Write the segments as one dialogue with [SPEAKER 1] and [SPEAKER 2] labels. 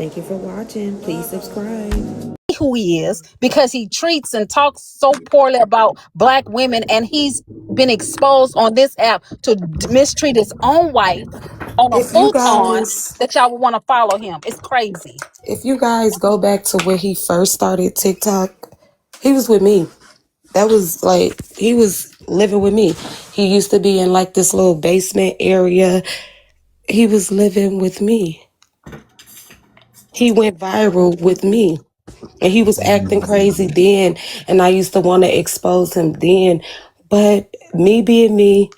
[SPEAKER 1] Thank you for watching. Please subscribe.
[SPEAKER 2] Who he is because he treats and talks so poorly about black women, and he's been exposed on this app to mistreat his own wife on a
[SPEAKER 1] If you
[SPEAKER 2] futon
[SPEAKER 1] guys,
[SPEAKER 2] that y'all would want to follow him. It's crazy.
[SPEAKER 1] if you guys go back to where he first started TikTok, he was with me. That was like he was living with me. He used to be in like this little basement area. He was living with me. He went viral with me. And he was acting crazy then, and I used to want to expose him then. But me being me,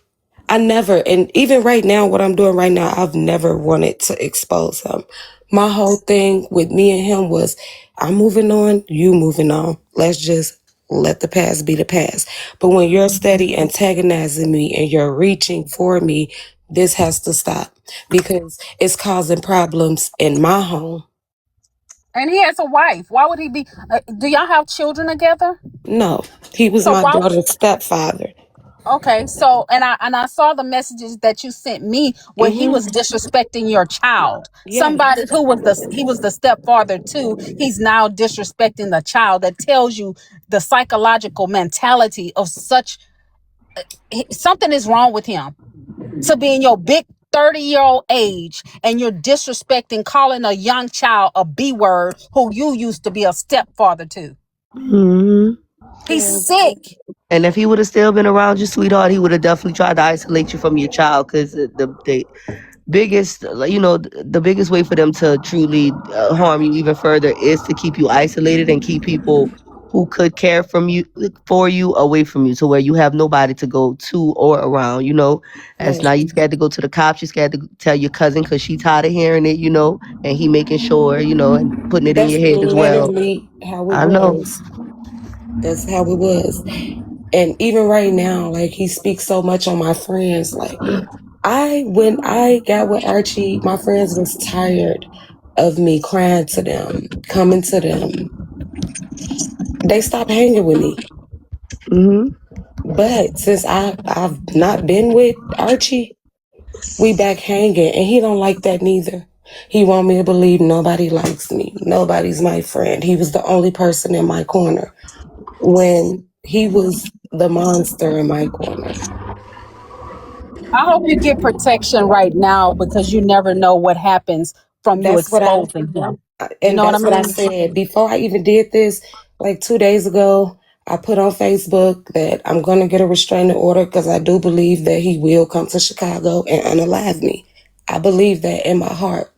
[SPEAKER 1] I never, and even right now, what I'm doing right now, I've never wanted to expose him. My whole thing with me and him was, I'm moving on, you moving on. Let's just let the past be the past. But when you're steady antagonizing me and you're reaching for me, this has to stop because it's causing problems in my home.
[SPEAKER 2] And he has a wife. Why would he be? Do y'all have children together?
[SPEAKER 1] No, he was
[SPEAKER 2] So
[SPEAKER 1] my
[SPEAKER 2] why?
[SPEAKER 1] daughter's stepfather.
[SPEAKER 2] Okay, so and I saw the messages that you sent me where he
[SPEAKER 1] Mm-hmm.
[SPEAKER 2] was disrespecting your child.
[SPEAKER 1] Yeah,
[SPEAKER 2] Somebody who was he was the stepfather too. He's now disrespecting the child. That tells you the psychological mentality of such something is wrong with him. To be in your big 30-year-old age and you're disrespecting, calling a young child a B word who you used to be a stepfather to.
[SPEAKER 3] Hmm.
[SPEAKER 2] He's
[SPEAKER 1] yeah.
[SPEAKER 2] sick.
[SPEAKER 3] And if he would have still been around you, sweetheart, he would have definitely tried to isolate you from your child. Because the biggest, the biggest way for them to truly harm you even further is to keep you isolated and keep people who could care for you away from you, to where you have nobody to go to or around. As now
[SPEAKER 1] Right.
[SPEAKER 3] you scared to go to the cops, you scared to tell your cousin because she tired of hearing it. And he making sure, and putting it in
[SPEAKER 1] That's
[SPEAKER 3] your head as well.
[SPEAKER 1] literally how it
[SPEAKER 3] I know.
[SPEAKER 1] was. That's how it was. And even right now, like he speaks so much on my friends. Like when I got with Archie, my friends was tired of me crying to them, coming to them. They stopped hanging with me.
[SPEAKER 3] Hmm.
[SPEAKER 1] But since I've not been with Archie, we back hanging, and he don't like that neither. He want me to believe nobody likes me. Nobody's my friend. He was the only person in my corner when he was the monster in my corner.
[SPEAKER 2] I hope you get protection right now because you never know what happens from you
[SPEAKER 1] That's what I
[SPEAKER 2] exposing him. You
[SPEAKER 1] and
[SPEAKER 2] know what I
[SPEAKER 1] that's what I
[SPEAKER 2] mean?
[SPEAKER 1] said before I even did this. Like 2 days ago, I put on Facebook that I'm gonna get a restraining order because I do believe that he will come to Chicago and unalive me. I believe that in my heart.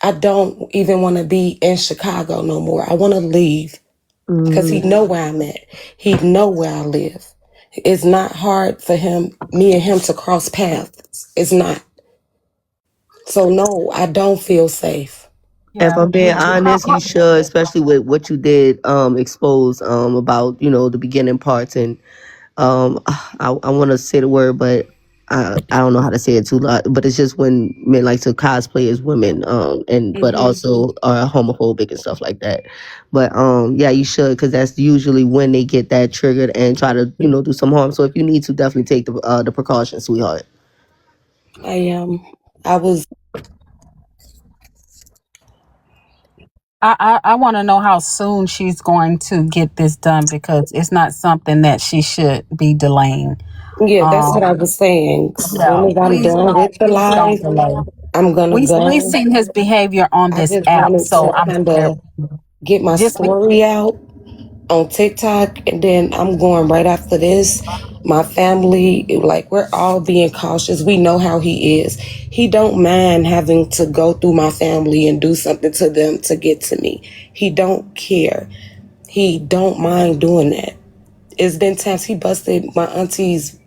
[SPEAKER 1] I don't even want to be in Chicago no more. I want to leave because he
[SPEAKER 3] Hmm.
[SPEAKER 1] know where I'm at. He know where I live. It's not hard for me and him to cross paths. It's not. So no, I don't feel safe.
[SPEAKER 3] If
[SPEAKER 2] Yeah.
[SPEAKER 3] I'm being honest, you should, especially with what you did expose about the beginning parts. And I want to say the word, but I don't know how to say it too loud. But it's just when men like to cosplay as women, and but
[SPEAKER 1] Hmm.
[SPEAKER 3] also are homophobic and stuff like that. But yeah, you should, because that's usually when they get that triggered and try to do some harm. So if you need to, definitely take the precautions, sweetheart.
[SPEAKER 1] I was.
[SPEAKER 2] I want to know how soon she's going to get this done because it's not something that she should be delaying.
[SPEAKER 1] Yeah, that's what I
[SPEAKER 2] Um,
[SPEAKER 1] was saying. As
[SPEAKER 2] yeah,
[SPEAKER 1] soon as I'm
[SPEAKER 2] please
[SPEAKER 1] done
[SPEAKER 2] don't,
[SPEAKER 1] with the
[SPEAKER 2] please don't
[SPEAKER 1] live,
[SPEAKER 2] delay.
[SPEAKER 1] I'm gonna
[SPEAKER 2] We've
[SPEAKER 1] go.
[SPEAKER 2] seen his behavior on
[SPEAKER 1] I
[SPEAKER 2] this
[SPEAKER 1] just
[SPEAKER 2] app,
[SPEAKER 1] wanted
[SPEAKER 2] so
[SPEAKER 1] to
[SPEAKER 2] I'm
[SPEAKER 1] kind
[SPEAKER 2] scared.
[SPEAKER 1] of get my
[SPEAKER 2] Just be,
[SPEAKER 1] story out on TikTok, and then I'm going right after this. My family, like we're all being cautious. We know how he is. He don't mind having to go through my family and do something to them to get to me. He don't care. He don't mind doing that. It's been times he busted my auntie's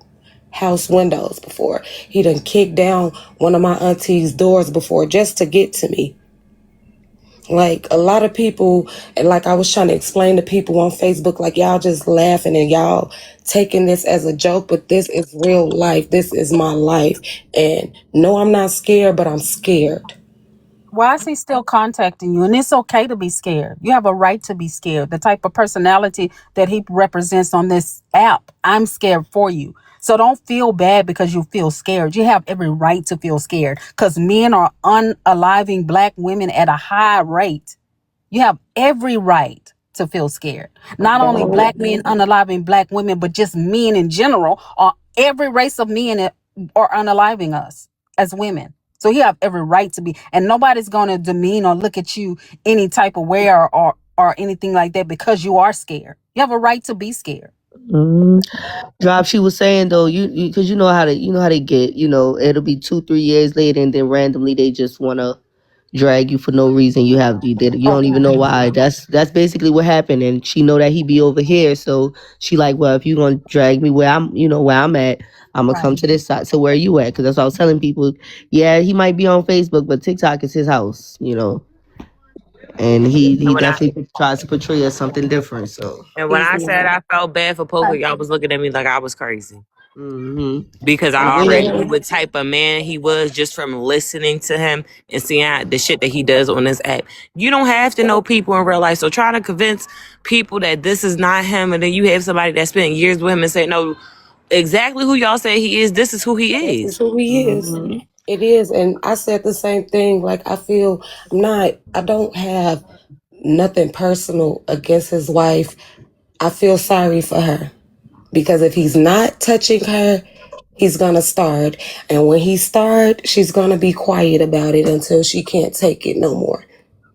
[SPEAKER 1] house windows before. He done kicked down one of my auntie's doors before just to get to me. Like a lot of people, and like I was trying to explain to people on Facebook, like y'all just laughing and y'all taking this as a joke, but this is real life. This is my life. And no, I'm not scared, but I'm scared.
[SPEAKER 2] Why is he still contacting you? And it's okay to be scared. You have a right to be scared. The type of personality that he represents on this app, I'm scared for you. So don't feel bad because you feel scared. You have every right to feel scared because men are unaliving black women at a high rate. You have every right to feel scared. Not only black men unaliving black women, but just men in general, or every race of men are unaliving us as women. So you have every right to be, and nobody's going to demean or look at you any type of way or anything like that because you are scared. You have a right to be scared.
[SPEAKER 3] Mm-hmm. Drop. She was saying though, because you know how they get. You know, it'll be 2-3 years later, and then randomly they just wanna drag you for no reason. You don't even know why. That's basically what happened. And she know that he be over here, so she like, well, if you gonna drag me where I'm at, I'm gonna come
[SPEAKER 2] Right.
[SPEAKER 3] to this side. So where you at? Because that's what I was telling people. Yeah, he might be on Facebook, but TikTok is his house. You know, and he
[SPEAKER 4] And when I
[SPEAKER 3] definitely tries to portray as something different. So.
[SPEAKER 4] and when
[SPEAKER 1] He's
[SPEAKER 4] I said
[SPEAKER 1] not.
[SPEAKER 4] I felt bad for Poker, y'all was looking at me like I was crazy.
[SPEAKER 3] Hmm.
[SPEAKER 4] Because
[SPEAKER 3] And
[SPEAKER 4] I
[SPEAKER 3] then
[SPEAKER 4] already knew
[SPEAKER 1] Yeah.
[SPEAKER 4] what type of man he was just from listening to him and seeing the shit that he does on this app. You don't have to know people in real life. So trying to convince people that this is not him, and then you have somebody that spent years with him and say, no, exactly who y'all say he is, this is who
[SPEAKER 1] This
[SPEAKER 4] he
[SPEAKER 1] is
[SPEAKER 4] is.
[SPEAKER 1] who he is.
[SPEAKER 3] hmm
[SPEAKER 1] It is. And I said the same thing. Like, I feel I don't have nothing personal against his wife. I feel sorry for her because if he's not touching her, he's gonna start. And when he start, she's gonna be quiet about it until she can't take it no more.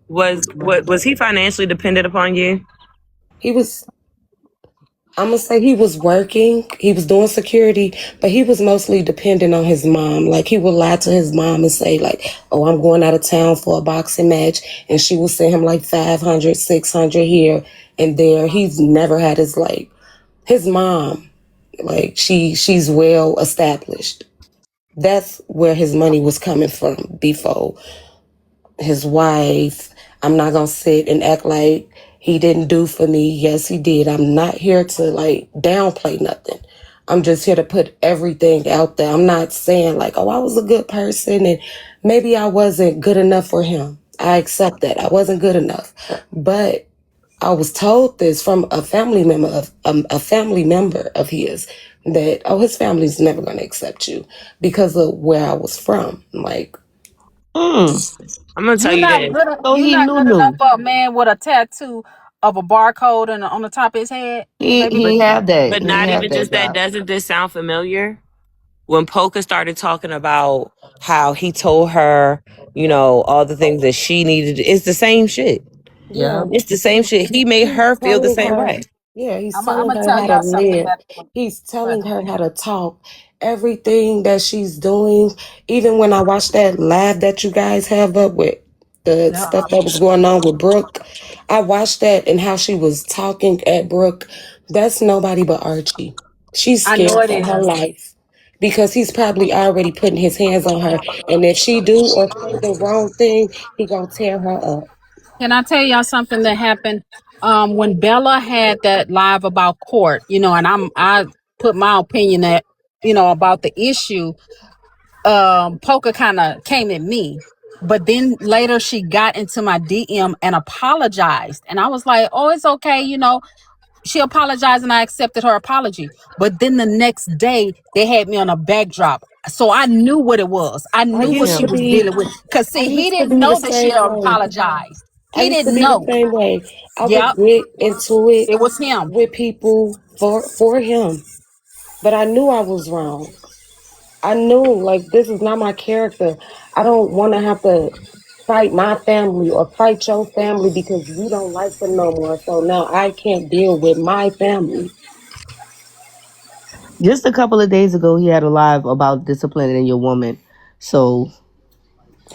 [SPEAKER 4] Was he financially dependent upon you?
[SPEAKER 1] He was I'm gonna say he was working, he was doing security, but he was mostly dependent on his mom. Like he would lie to his mom and say like, "Oh, I'm going out of town for a boxing match," and she would send him like 500, 600 here and there. He's never had his mom. Like she's well established. That's where his money was coming from before his wife. I'm not gonna sit and act like he didn't do for me. Yes, he did. I'm not here to like downplay nothing. I'm just here to put everything out there. I'm not saying like, oh, I was a good person and maybe I wasn't good enough for him. I accept that. I wasn't good enough. But I was told this from a family member of his that, oh, his family's never gonna accept you because of where I was from. Like,
[SPEAKER 4] I'm gonna tell
[SPEAKER 2] You're
[SPEAKER 4] you
[SPEAKER 2] not
[SPEAKER 4] this.
[SPEAKER 2] good.
[SPEAKER 3] So
[SPEAKER 2] You're
[SPEAKER 3] he
[SPEAKER 2] not good enough
[SPEAKER 3] knew.
[SPEAKER 2] for a man with a tattoo of a barcode on the top of his head, baby.
[SPEAKER 3] He ain't have that.
[SPEAKER 4] But
[SPEAKER 3] He ain't
[SPEAKER 4] not
[SPEAKER 3] have
[SPEAKER 4] even
[SPEAKER 3] that
[SPEAKER 4] just that,
[SPEAKER 3] drop.
[SPEAKER 4] doesn't this sound familiar? When Polka started talking about how he told her, all the things that she needed, it's the same shit.
[SPEAKER 1] yeah,
[SPEAKER 3] Yeah.
[SPEAKER 4] It's the same shit. He made
[SPEAKER 1] he's
[SPEAKER 4] her feel the
[SPEAKER 1] telling
[SPEAKER 4] same
[SPEAKER 1] her,
[SPEAKER 4] way.
[SPEAKER 1] yeah, he's
[SPEAKER 2] I'm
[SPEAKER 1] telling
[SPEAKER 2] gonna
[SPEAKER 1] her
[SPEAKER 2] tell
[SPEAKER 1] how to
[SPEAKER 2] y'all something
[SPEAKER 1] live.
[SPEAKER 2] that.
[SPEAKER 1] He's telling her how to talk. Everything that she's doing, even when I watched that live that you guys have up with the stuff that was going on with Brooke, I watched that and how she was talking at Brooke. That's nobody but Archie. She's
[SPEAKER 2] I know
[SPEAKER 1] scared
[SPEAKER 2] it
[SPEAKER 1] for her
[SPEAKER 2] is.
[SPEAKER 1] life because he's probably already putting his hands on her. And if she do or say the wrong thing, he gonna tear her up.
[SPEAKER 2] Can I tell y'all something that happened? When Bella had that live about court, and I put my opinion that, about the issue. Poker kind of came at me. But then later she got into my DM and apologized. And I was like, oh, it's okay. She apologized and I accepted her apology. But then the next day they had me on a backdrop. So I knew what it was. I
[SPEAKER 1] I
[SPEAKER 2] knew what
[SPEAKER 1] used
[SPEAKER 2] she
[SPEAKER 1] to
[SPEAKER 2] was
[SPEAKER 1] be
[SPEAKER 2] dealing with. Cause
[SPEAKER 1] I
[SPEAKER 2] see, he
[SPEAKER 1] used to
[SPEAKER 2] didn't
[SPEAKER 1] be the
[SPEAKER 2] know that she
[SPEAKER 1] same way.
[SPEAKER 2] apologized.
[SPEAKER 1] I
[SPEAKER 2] He
[SPEAKER 1] used to
[SPEAKER 2] didn't
[SPEAKER 1] be the
[SPEAKER 2] know.
[SPEAKER 1] same way. I would
[SPEAKER 2] Yep.
[SPEAKER 1] get into it
[SPEAKER 2] It was him.
[SPEAKER 1] with people for him, but I knew I was wrong. I knew like this is not my character. I don't want to have to fight my family or fight your family because you don't like them no more. So now I can't deal with my family.
[SPEAKER 3] Just a couple of days ago, he had a live about disciplining your woman. So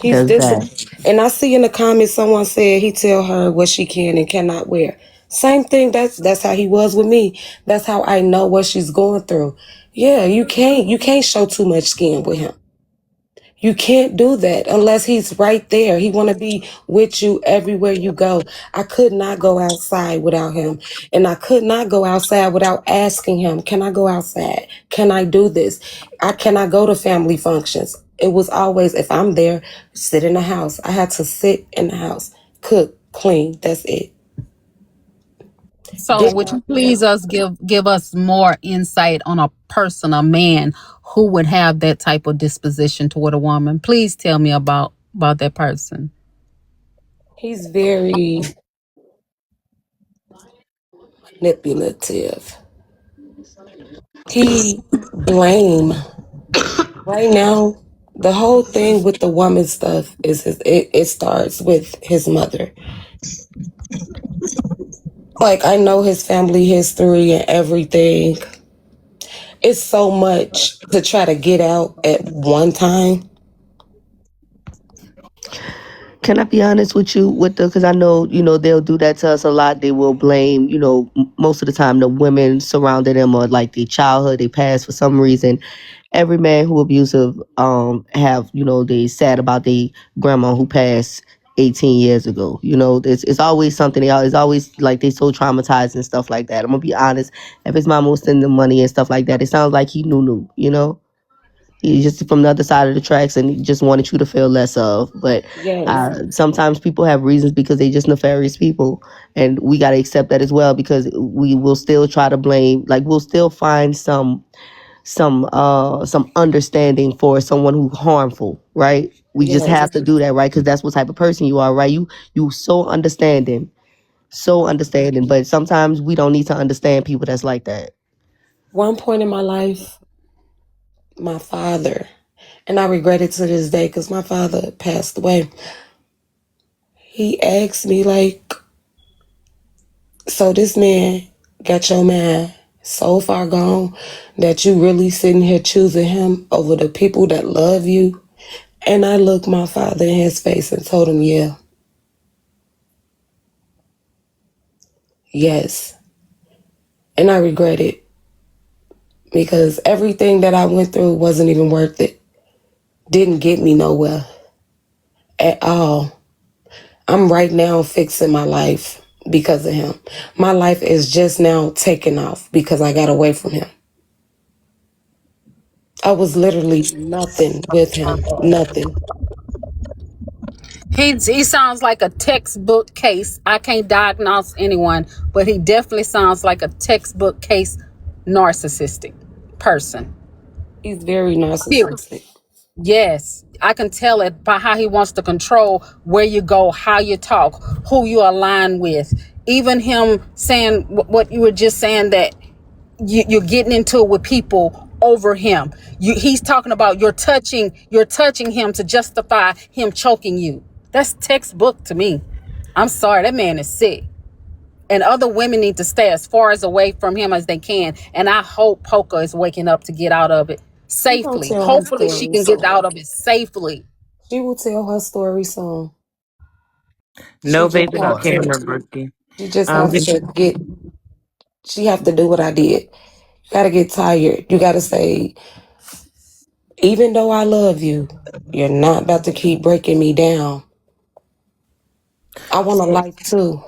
[SPEAKER 1] He's
[SPEAKER 3] there's that.
[SPEAKER 1] disciplined. And I see in the comments someone said he tell her what she can and cannot wear. Same thing. That's how he was with me. That's how I know what she's going through. Yeah, you can't show too much skin with him. You can't do that unless he's right there. He want to be with you everywhere you go. I could not go outside without him. And I could not go outside without asking him, can I go outside? Can I do this? I cannot go to family functions. It was always, if I'm there, sit in the house. I had to sit in the house, cook, clean. That's it.
[SPEAKER 2] So
[SPEAKER 1] Did
[SPEAKER 2] would you please us give us more insight on a person, a man who would have that type of disposition toward a woman? Please tell me about that person.
[SPEAKER 1] He's very manipulative. He blame right now. The whole thing with the woman stuff is it starts with his mother. Like, I know his family history and everything. It's so much to try to get out at one time.
[SPEAKER 3] Can I be honest with you with the, because I know, they'll do that to us a lot. They will blame, most of the time the women surrounding them or like their childhood, they past for some reason. Every man who abusive have, they sad about their grandma who passed 18 years ago. It's always something. It's always like they so traumatized and stuff like that. I'm gonna be honest. If his mom was sending money and stuff like that, it sounds like he knew. He's just from the other side of the tracks and he just wanted you to feel less of. But
[SPEAKER 1] Yes.
[SPEAKER 3] sometimes people have reasons because they just nefarious people. And we got to accept that as well, because we will still try to blame, like we'll still find some understanding for someone who's harmful, right? We just
[SPEAKER 1] Yes.
[SPEAKER 3] have to do that, right? Because that's what type of person you are, right? You so understanding. But sometimes we don't need to understand people that's like that.
[SPEAKER 1] One point in my life, my father, and I regret it to this day because my father passed away. He asked me, like, so this man got your man so far gone that you really sitting here choosing him over the people that love you? And I looked my father in his face and told him, yeah, yes. And I regret it because everything that I went through wasn't even worth it. Didn't get me nowhere at all. I'm right now fixing my life because of him. My life is just now taking off because I got away from him. I was literally nothing with him. Nothing.
[SPEAKER 2] He sounds like a textbook case. I can't diagnose anyone, but he definitely sounds like a textbook case narcissistic person.
[SPEAKER 1] He's very
[SPEAKER 2] Period.
[SPEAKER 1] narcissistic.
[SPEAKER 2] Yes, I can tell it by how he wants to control where you go, how you talk, who you align with. Even him saying what you were just saying, that you're getting into it with people over him. He's talking about you're touching him to justify him choking you. That's textbook to me. I'm sorry, that man is sick. And other women need to stay as far as away from him as they can. And I hope Polka is waking up to get out of it
[SPEAKER 1] She gonna
[SPEAKER 2] safely.
[SPEAKER 1] tell her
[SPEAKER 2] Hopefully she
[SPEAKER 1] story
[SPEAKER 2] can get out
[SPEAKER 1] soon.
[SPEAKER 2] of it safely.
[SPEAKER 1] She will tell her story soon. She
[SPEAKER 4] No
[SPEAKER 1] just
[SPEAKER 4] vaping on
[SPEAKER 1] have
[SPEAKER 4] camera,
[SPEAKER 1] to.
[SPEAKER 4] Brookie.
[SPEAKER 1] She just have
[SPEAKER 4] Just
[SPEAKER 1] to get. She have to do what I did. You gotta get tired. You gotta say, even though I love you, you're not about to keep breaking me down. I want a life too.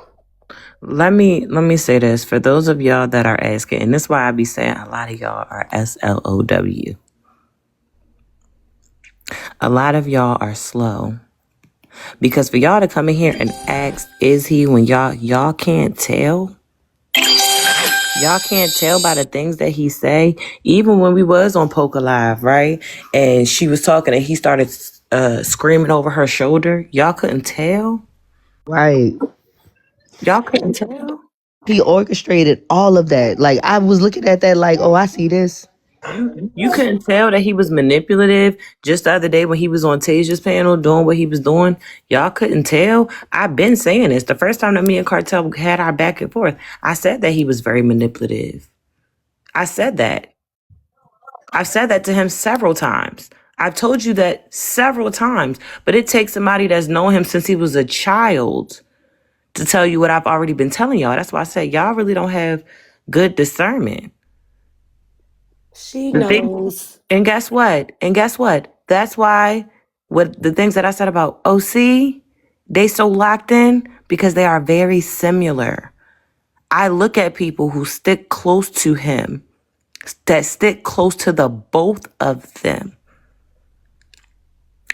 [SPEAKER 4] let me say this for those of y'all that are asking, and this is why I be saying a lot of y'all are SLOW. A lot of y'all are slow. Because for y'all to come in here and ask, is he, when y'all can't tell? Y'all can't tell by the things that he say. Even when we was on Poker Live, right? And she was talking and he started screaming over her shoulder. Y'all couldn't tell?
[SPEAKER 3] Right.
[SPEAKER 4] Y'all couldn't tell?
[SPEAKER 3] He orchestrated all of that. Like, I was looking at that like, oh, I see this.
[SPEAKER 4] You couldn't tell that he was manipulative just the other day when he was on Tasia's panel doing what he was doing. Y'all couldn't tell. I've been saying this. The first time that me and Cartel had our back and forth, I said that he was very manipulative. I said that. I've said that to him several times. I've told you that several times. But it takes somebody that's known him since he was a child to tell you what I've already been telling y'all. That's why I say y'all really don't have good discernment.
[SPEAKER 1] She
[SPEAKER 4] The thing,
[SPEAKER 1] knows.
[SPEAKER 4] and guess what? And guess what? That's why what the things that I said about OC, they so locked in because they are very similar. I look at people who stick close to him, that stick close to the both of them.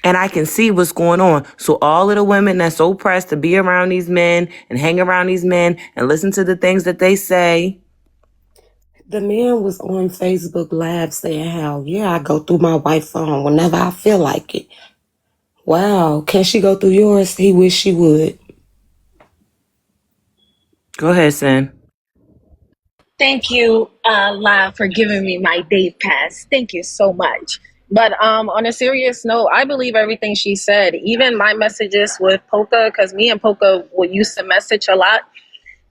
[SPEAKER 4] and I can see what's going on. So all of the women that's so pressed to be around these men and hang around these men and listen to the things that they say.
[SPEAKER 1] The man was on Facebook Live saying how, yeah, I go through my wife's phone whenever I feel like it. Wow, can she go through yours? He wish she would.
[SPEAKER 4] Go ahead, Sin.
[SPEAKER 5] Thank you, Live, for giving me my day pass. Thank you so much. But on a serious note, I believe everything she said. Even my messages with Polka, because me and Polka would used to message a lot.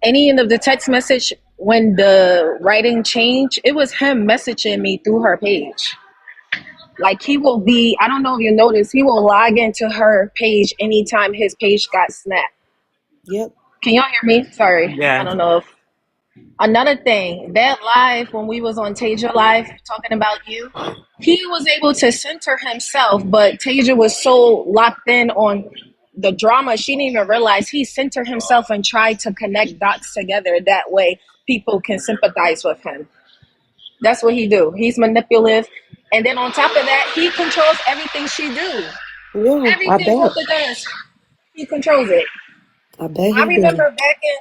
[SPEAKER 5] Any of the text message, when the writing changed, it was him messaging me through her page. Like he will be, I don't know if you noticed, he will log into her page anytime his page got snapped.
[SPEAKER 1] Yep.
[SPEAKER 5] Can y'all hear me? Sorry.
[SPEAKER 4] Yeah.
[SPEAKER 5] I don't know if. Another thing, that live when we was on Tasia Live talking about you, he was able to center himself, but Tasia was so locked in on the drama, she didn't even realize he centered himself and tried to connect dots together. That way people can sympathize with him. That's what he do. He's manipulative. And then on top of that, he controls everything she do.
[SPEAKER 1] Yeah, I
[SPEAKER 5] Everything
[SPEAKER 1] bet.
[SPEAKER 5] Polka does, he controls it.
[SPEAKER 1] I bet
[SPEAKER 5] I
[SPEAKER 1] he
[SPEAKER 5] remember
[SPEAKER 1] do.
[SPEAKER 5] back in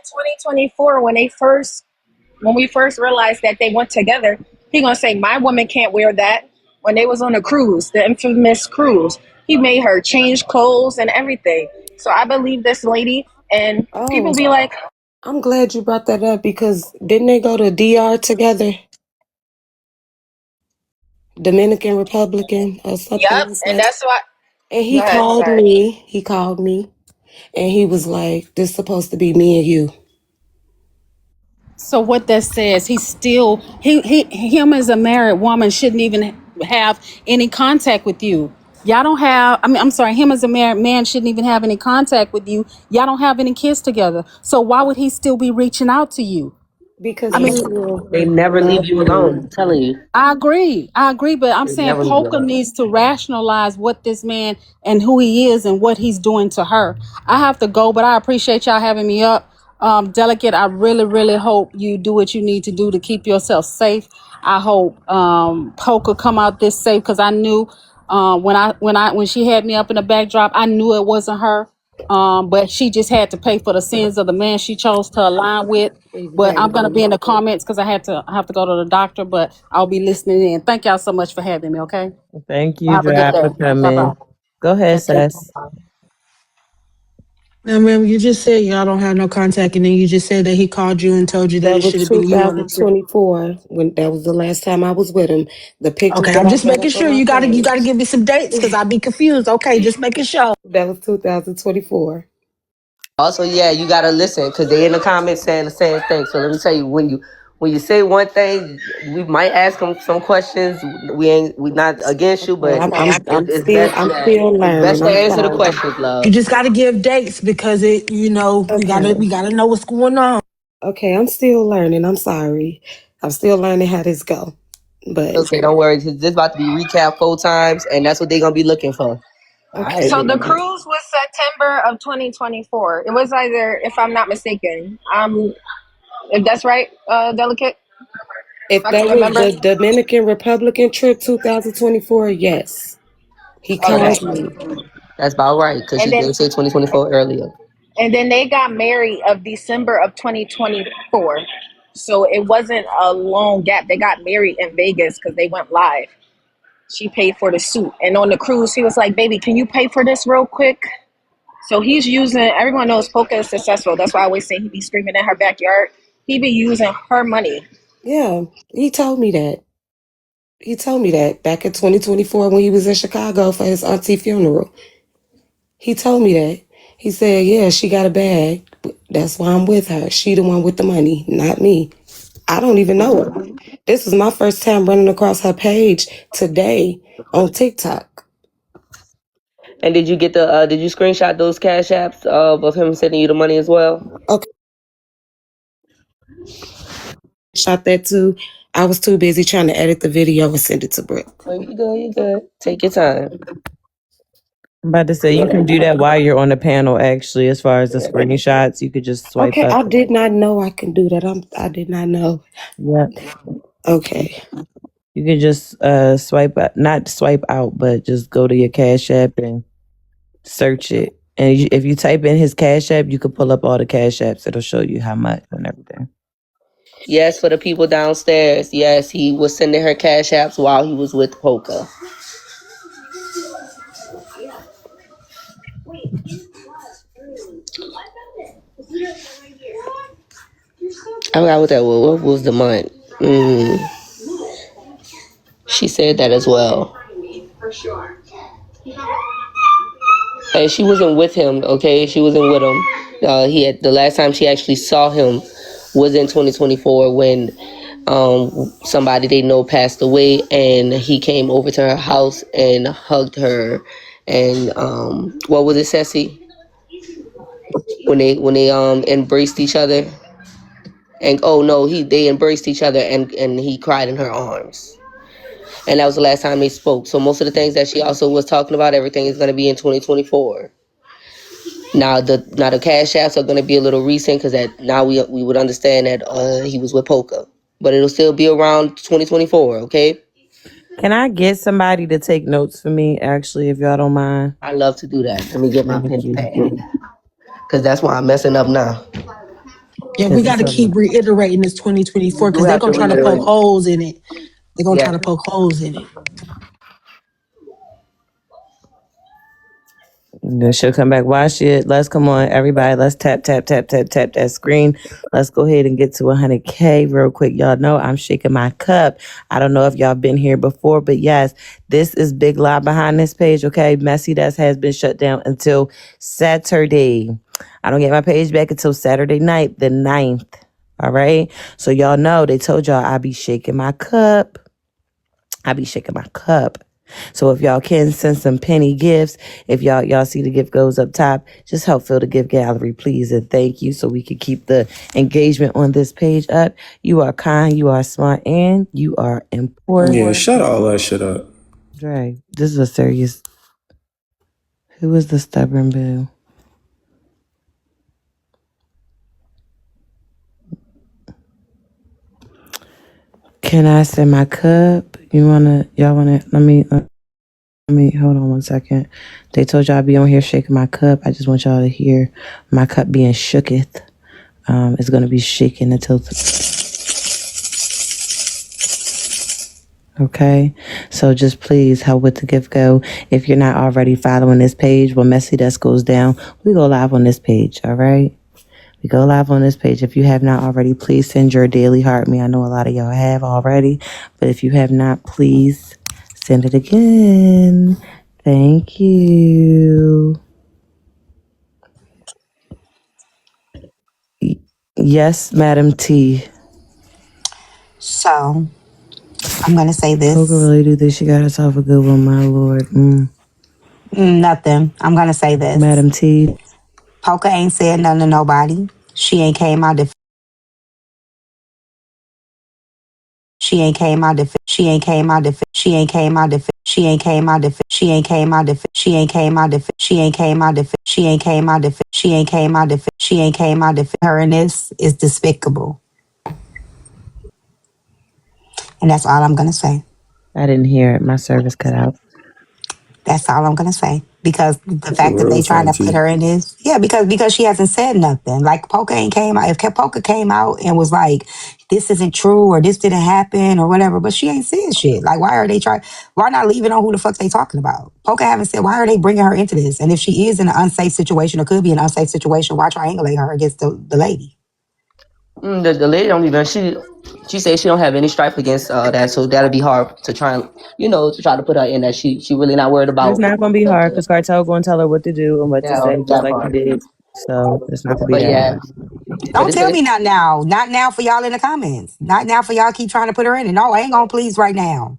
[SPEAKER 5] 2024 when we first realized that they went together, he gonna say, my woman can't wear that. When they was on a cruise, the infamous cruise, he made her change clothes and everything. So I believe this lady, and people
[SPEAKER 1] Oh,
[SPEAKER 5] be like,
[SPEAKER 1] I'm glad you brought that up because didn't they go to DR together? Dominican Republican or something
[SPEAKER 5] yep,
[SPEAKER 1] like
[SPEAKER 5] and
[SPEAKER 1] that.
[SPEAKER 5] that's why.
[SPEAKER 1] And
[SPEAKER 5] Go
[SPEAKER 1] he
[SPEAKER 5] ahead,
[SPEAKER 1] called
[SPEAKER 5] sorry.
[SPEAKER 1] me. He called me and he was like, this supposed to be me and you.
[SPEAKER 2] So what that says, he still him as a married woman shouldn't even have any contact with you. Y'all don't have. I mean, I'm sorry. Him as a married man shouldn't even have any contact with you. Y'all don't have any kids together. So why would he still be reaching out to you?
[SPEAKER 1] Because
[SPEAKER 2] I
[SPEAKER 1] he
[SPEAKER 2] mean,
[SPEAKER 1] still
[SPEAKER 3] They never leave
[SPEAKER 1] love
[SPEAKER 3] you alone.
[SPEAKER 1] me.
[SPEAKER 3] I'm telling you,
[SPEAKER 2] I agree. I agree, but I'm
[SPEAKER 3] they
[SPEAKER 2] saying
[SPEAKER 3] never leave you
[SPEAKER 2] Polka
[SPEAKER 3] alone.
[SPEAKER 2] needs to rationalize what this man and who he is and what he's doing to her. I have to go, but I appreciate y'all having me up. Delicate, I really, really hope you do what you need to do to keep yourself safe. I hope Polka come out this safe because I knew when she had me up in the backdrop, I knew it wasn't her. But she just had to pay for the sins of the man she chose to align with. But I'm gonna be
[SPEAKER 1] Exactly.
[SPEAKER 2] in the comments because I have to go to the doctor, but I'll be listening in. Thank y'all so much for having me, okay?
[SPEAKER 4] Thank you,
[SPEAKER 2] Have a good
[SPEAKER 4] Dry, for
[SPEAKER 2] day. Bye bye.
[SPEAKER 4] coming. Go ahead,
[SPEAKER 2] Okay.
[SPEAKER 4] Sess.
[SPEAKER 6] Now, ma'am, you just said y'all don't have no contact, and then you just said that he called you and told you that
[SPEAKER 1] That
[SPEAKER 6] it should
[SPEAKER 1] was
[SPEAKER 6] have been you on the trip.
[SPEAKER 1] 2024 when that was the last time I was with him. The pictures
[SPEAKER 6] Okay,
[SPEAKER 1] that
[SPEAKER 6] I'm
[SPEAKER 1] I
[SPEAKER 6] just
[SPEAKER 1] had
[SPEAKER 6] making
[SPEAKER 1] up on
[SPEAKER 6] sure.
[SPEAKER 1] my
[SPEAKER 6] You gotta
[SPEAKER 1] page.
[SPEAKER 6] give me some dates because I'd be confused. Okay, just making sure.
[SPEAKER 1] That was 2024.
[SPEAKER 3] Also, yeah, you gotta listen because they in the comments saying the same thing. So let me tell you, when you say one thing, we might ask them some questions. We not against you,
[SPEAKER 1] Okay,
[SPEAKER 3] but it's best.
[SPEAKER 1] I'm
[SPEAKER 3] Yeah,
[SPEAKER 1] still
[SPEAKER 3] it's
[SPEAKER 1] learning.
[SPEAKER 3] best to
[SPEAKER 1] I'm
[SPEAKER 3] answer the
[SPEAKER 1] sorry.
[SPEAKER 3] questions, love.
[SPEAKER 6] You just gotta give dates because
[SPEAKER 1] Okay.
[SPEAKER 6] we gotta know what's going on.
[SPEAKER 1] Okay, I'm still learning. I'm sorry. I'm still learning how this go. But
[SPEAKER 3] Okay, don't worry. 'Cause this about to be recapped 4 times, and that's what they're gonna be looking for. All right.
[SPEAKER 1] okay.
[SPEAKER 5] So the cruise was September of 2024. It was either, if I'm not mistaken, if that's right, Delicate, if
[SPEAKER 1] If
[SPEAKER 5] I can
[SPEAKER 1] that was
[SPEAKER 5] remember.
[SPEAKER 1] the Dominican Republican trip 2024, yes. He
[SPEAKER 5] Okay.
[SPEAKER 1] called me.
[SPEAKER 3] That's about right because
[SPEAKER 5] And
[SPEAKER 3] she
[SPEAKER 5] then
[SPEAKER 3] did say 2024 earlier.
[SPEAKER 5] And then they got married of December of 2024. So it wasn't a long gap. They got married in Vegas because they went live. She paid for the suit. And on the cruise, he was like, baby, can you pay for this real quick? So he's using, everyone knows Polka is successful. That's why I always say he be screaming in her backyard. He be using her money.
[SPEAKER 1] Yeah, he told me that. He told me that back in 2024 when he was in Chicago for his auntie funeral. He told me that. He said, yeah, she got a bag. That's why I'm with her. She the one with the money, not me. I don't even know her. This was my first time running across her page today on TikTok.
[SPEAKER 3] And did you get did you screenshot those cash apps of him sending you the money as well?
[SPEAKER 1] Okay, shot that too. I was too busy trying to edit the video and send it to Britt.
[SPEAKER 3] Oh, you good. Take your time.
[SPEAKER 4] I'm about to say you can do that while you're on the panel. Actually, as far as the screenshots, you could just swipe
[SPEAKER 1] Okay,
[SPEAKER 4] up.
[SPEAKER 1] I did not know I can do that. I did not know.
[SPEAKER 4] Yep.
[SPEAKER 1] Okay.
[SPEAKER 4] You can just not swipe out, but just go to your Cash App and search it. And if you type in his Cash App, you can pull up all the Cash Apps. It'll show you how much and everything.
[SPEAKER 3] Yes, for the people downstairs. Yes, he was sending her Cash Apps while he was with Polka. I forgot what that was. What was the month? She said that as well. And she wasn't with him, okay? She wasn't with him. The last time she actually saw him was in 2024 when somebody they know passed away, and he came over to her house and hugged her. And what was it, Ceci? When they embraced each other, and they embraced each other, and he cried in her arms. And that was the last time they spoke. So most of the things that she also was talking about, everything is going to be in 2024. Now the Cash Apps are going to be a little recent because that now we would understand that he was with Polka, but it'll still be around 2024. Okay.
[SPEAKER 4] Can I get somebody to take notes for me? Actually, if y'all don't mind.
[SPEAKER 3] I love to do that. Let me get my pen and pad because that's why I'm messing up now.
[SPEAKER 6] Yeah, we got to keep reiterating this 2024 because they're going to try to poke holes in it. They're going to try to poke holes in it.
[SPEAKER 4] Then she'll come back. Watch it. Let's come on, everybody. Let's tap that screen. Let's go ahead and get to 100K real quick. Y'all know I'm shaking my cup. I don't know if y'all been here before, but yes, this is Big Lie behind this page. Okay, Messy Desk has been shut down until Saturday. I don't get my page back until Saturday night, the 9th. All right. So y'all know they told y'all I be shaking my cup. I be shaking my cup. So if y'all can send some penny gifts, if y'all see the gift goes up top, just help fill the gift gallery, please, and thank you, so we can keep the engagement on this page up. You are kind, you are smart, and you are important.
[SPEAKER 7] Yeah, shut all that shit up.
[SPEAKER 4] Dre, this is a serious. Who is the stubborn boo? Can I send my cup? Y'all wanna, let me, hold on one second. They told y'all I'd be on here shaking my cup. I just want y'all to hear my cup being shooketh. It's going to be shaking until... Okay, so just please help with the gift go. If you're not already following this page, when Messy Desk goes down, we go live on this page, all right? We go live on this page. If you have not already, please send your daily heart me. I know a lot of y'all have already, but if you have not, please send it again. Thank you. Yes, Madam T.
[SPEAKER 8] So, I'm going to say this.
[SPEAKER 4] Polka really do this. She got herself a good one, my lord.
[SPEAKER 8] Nothing. I'm going to say this.
[SPEAKER 4] Madam T.
[SPEAKER 8] Polka ain't said nothing to nobody. She ain't came out to... She ain't came out to... She ain't came out to... She ain't came out to... She ain't came out to... She ain't came out to... She ain't came out to... She ain't came out to... She ain't came out to... She ain't came out to... She ain't came out to... Her in this is despicable. And that's all I'm going to say.
[SPEAKER 4] I didn't hear it. My service cut out.
[SPEAKER 8] That's all I'm going to say. Because the fact that they trying to put her in this, yeah, because she hasn't said nothing. Like Polka ain't came out. If Polka came out and was like, this isn't true or this didn't happen or whatever, but she ain't said shit. Like, why not leave it on who the fuck they talking about? Polka haven't said, why are they bringing her into this? And if she is in an unsafe situation or could be in an unsafe situation, why triangulate her against the lady?
[SPEAKER 3] The lady don't even, she said she don't have any strife against that, so that'll be hard to try and, to try to put her in that. She really not worried about.
[SPEAKER 4] It's not going to be hard because Cartel going to tell her what to do and what to say, just like he did. So it's not going to be that hard.
[SPEAKER 8] Don't tell me not now. Not now for y'all in the comments. Not now for y'all keep trying to put her in it. No, I ain't going to please right now.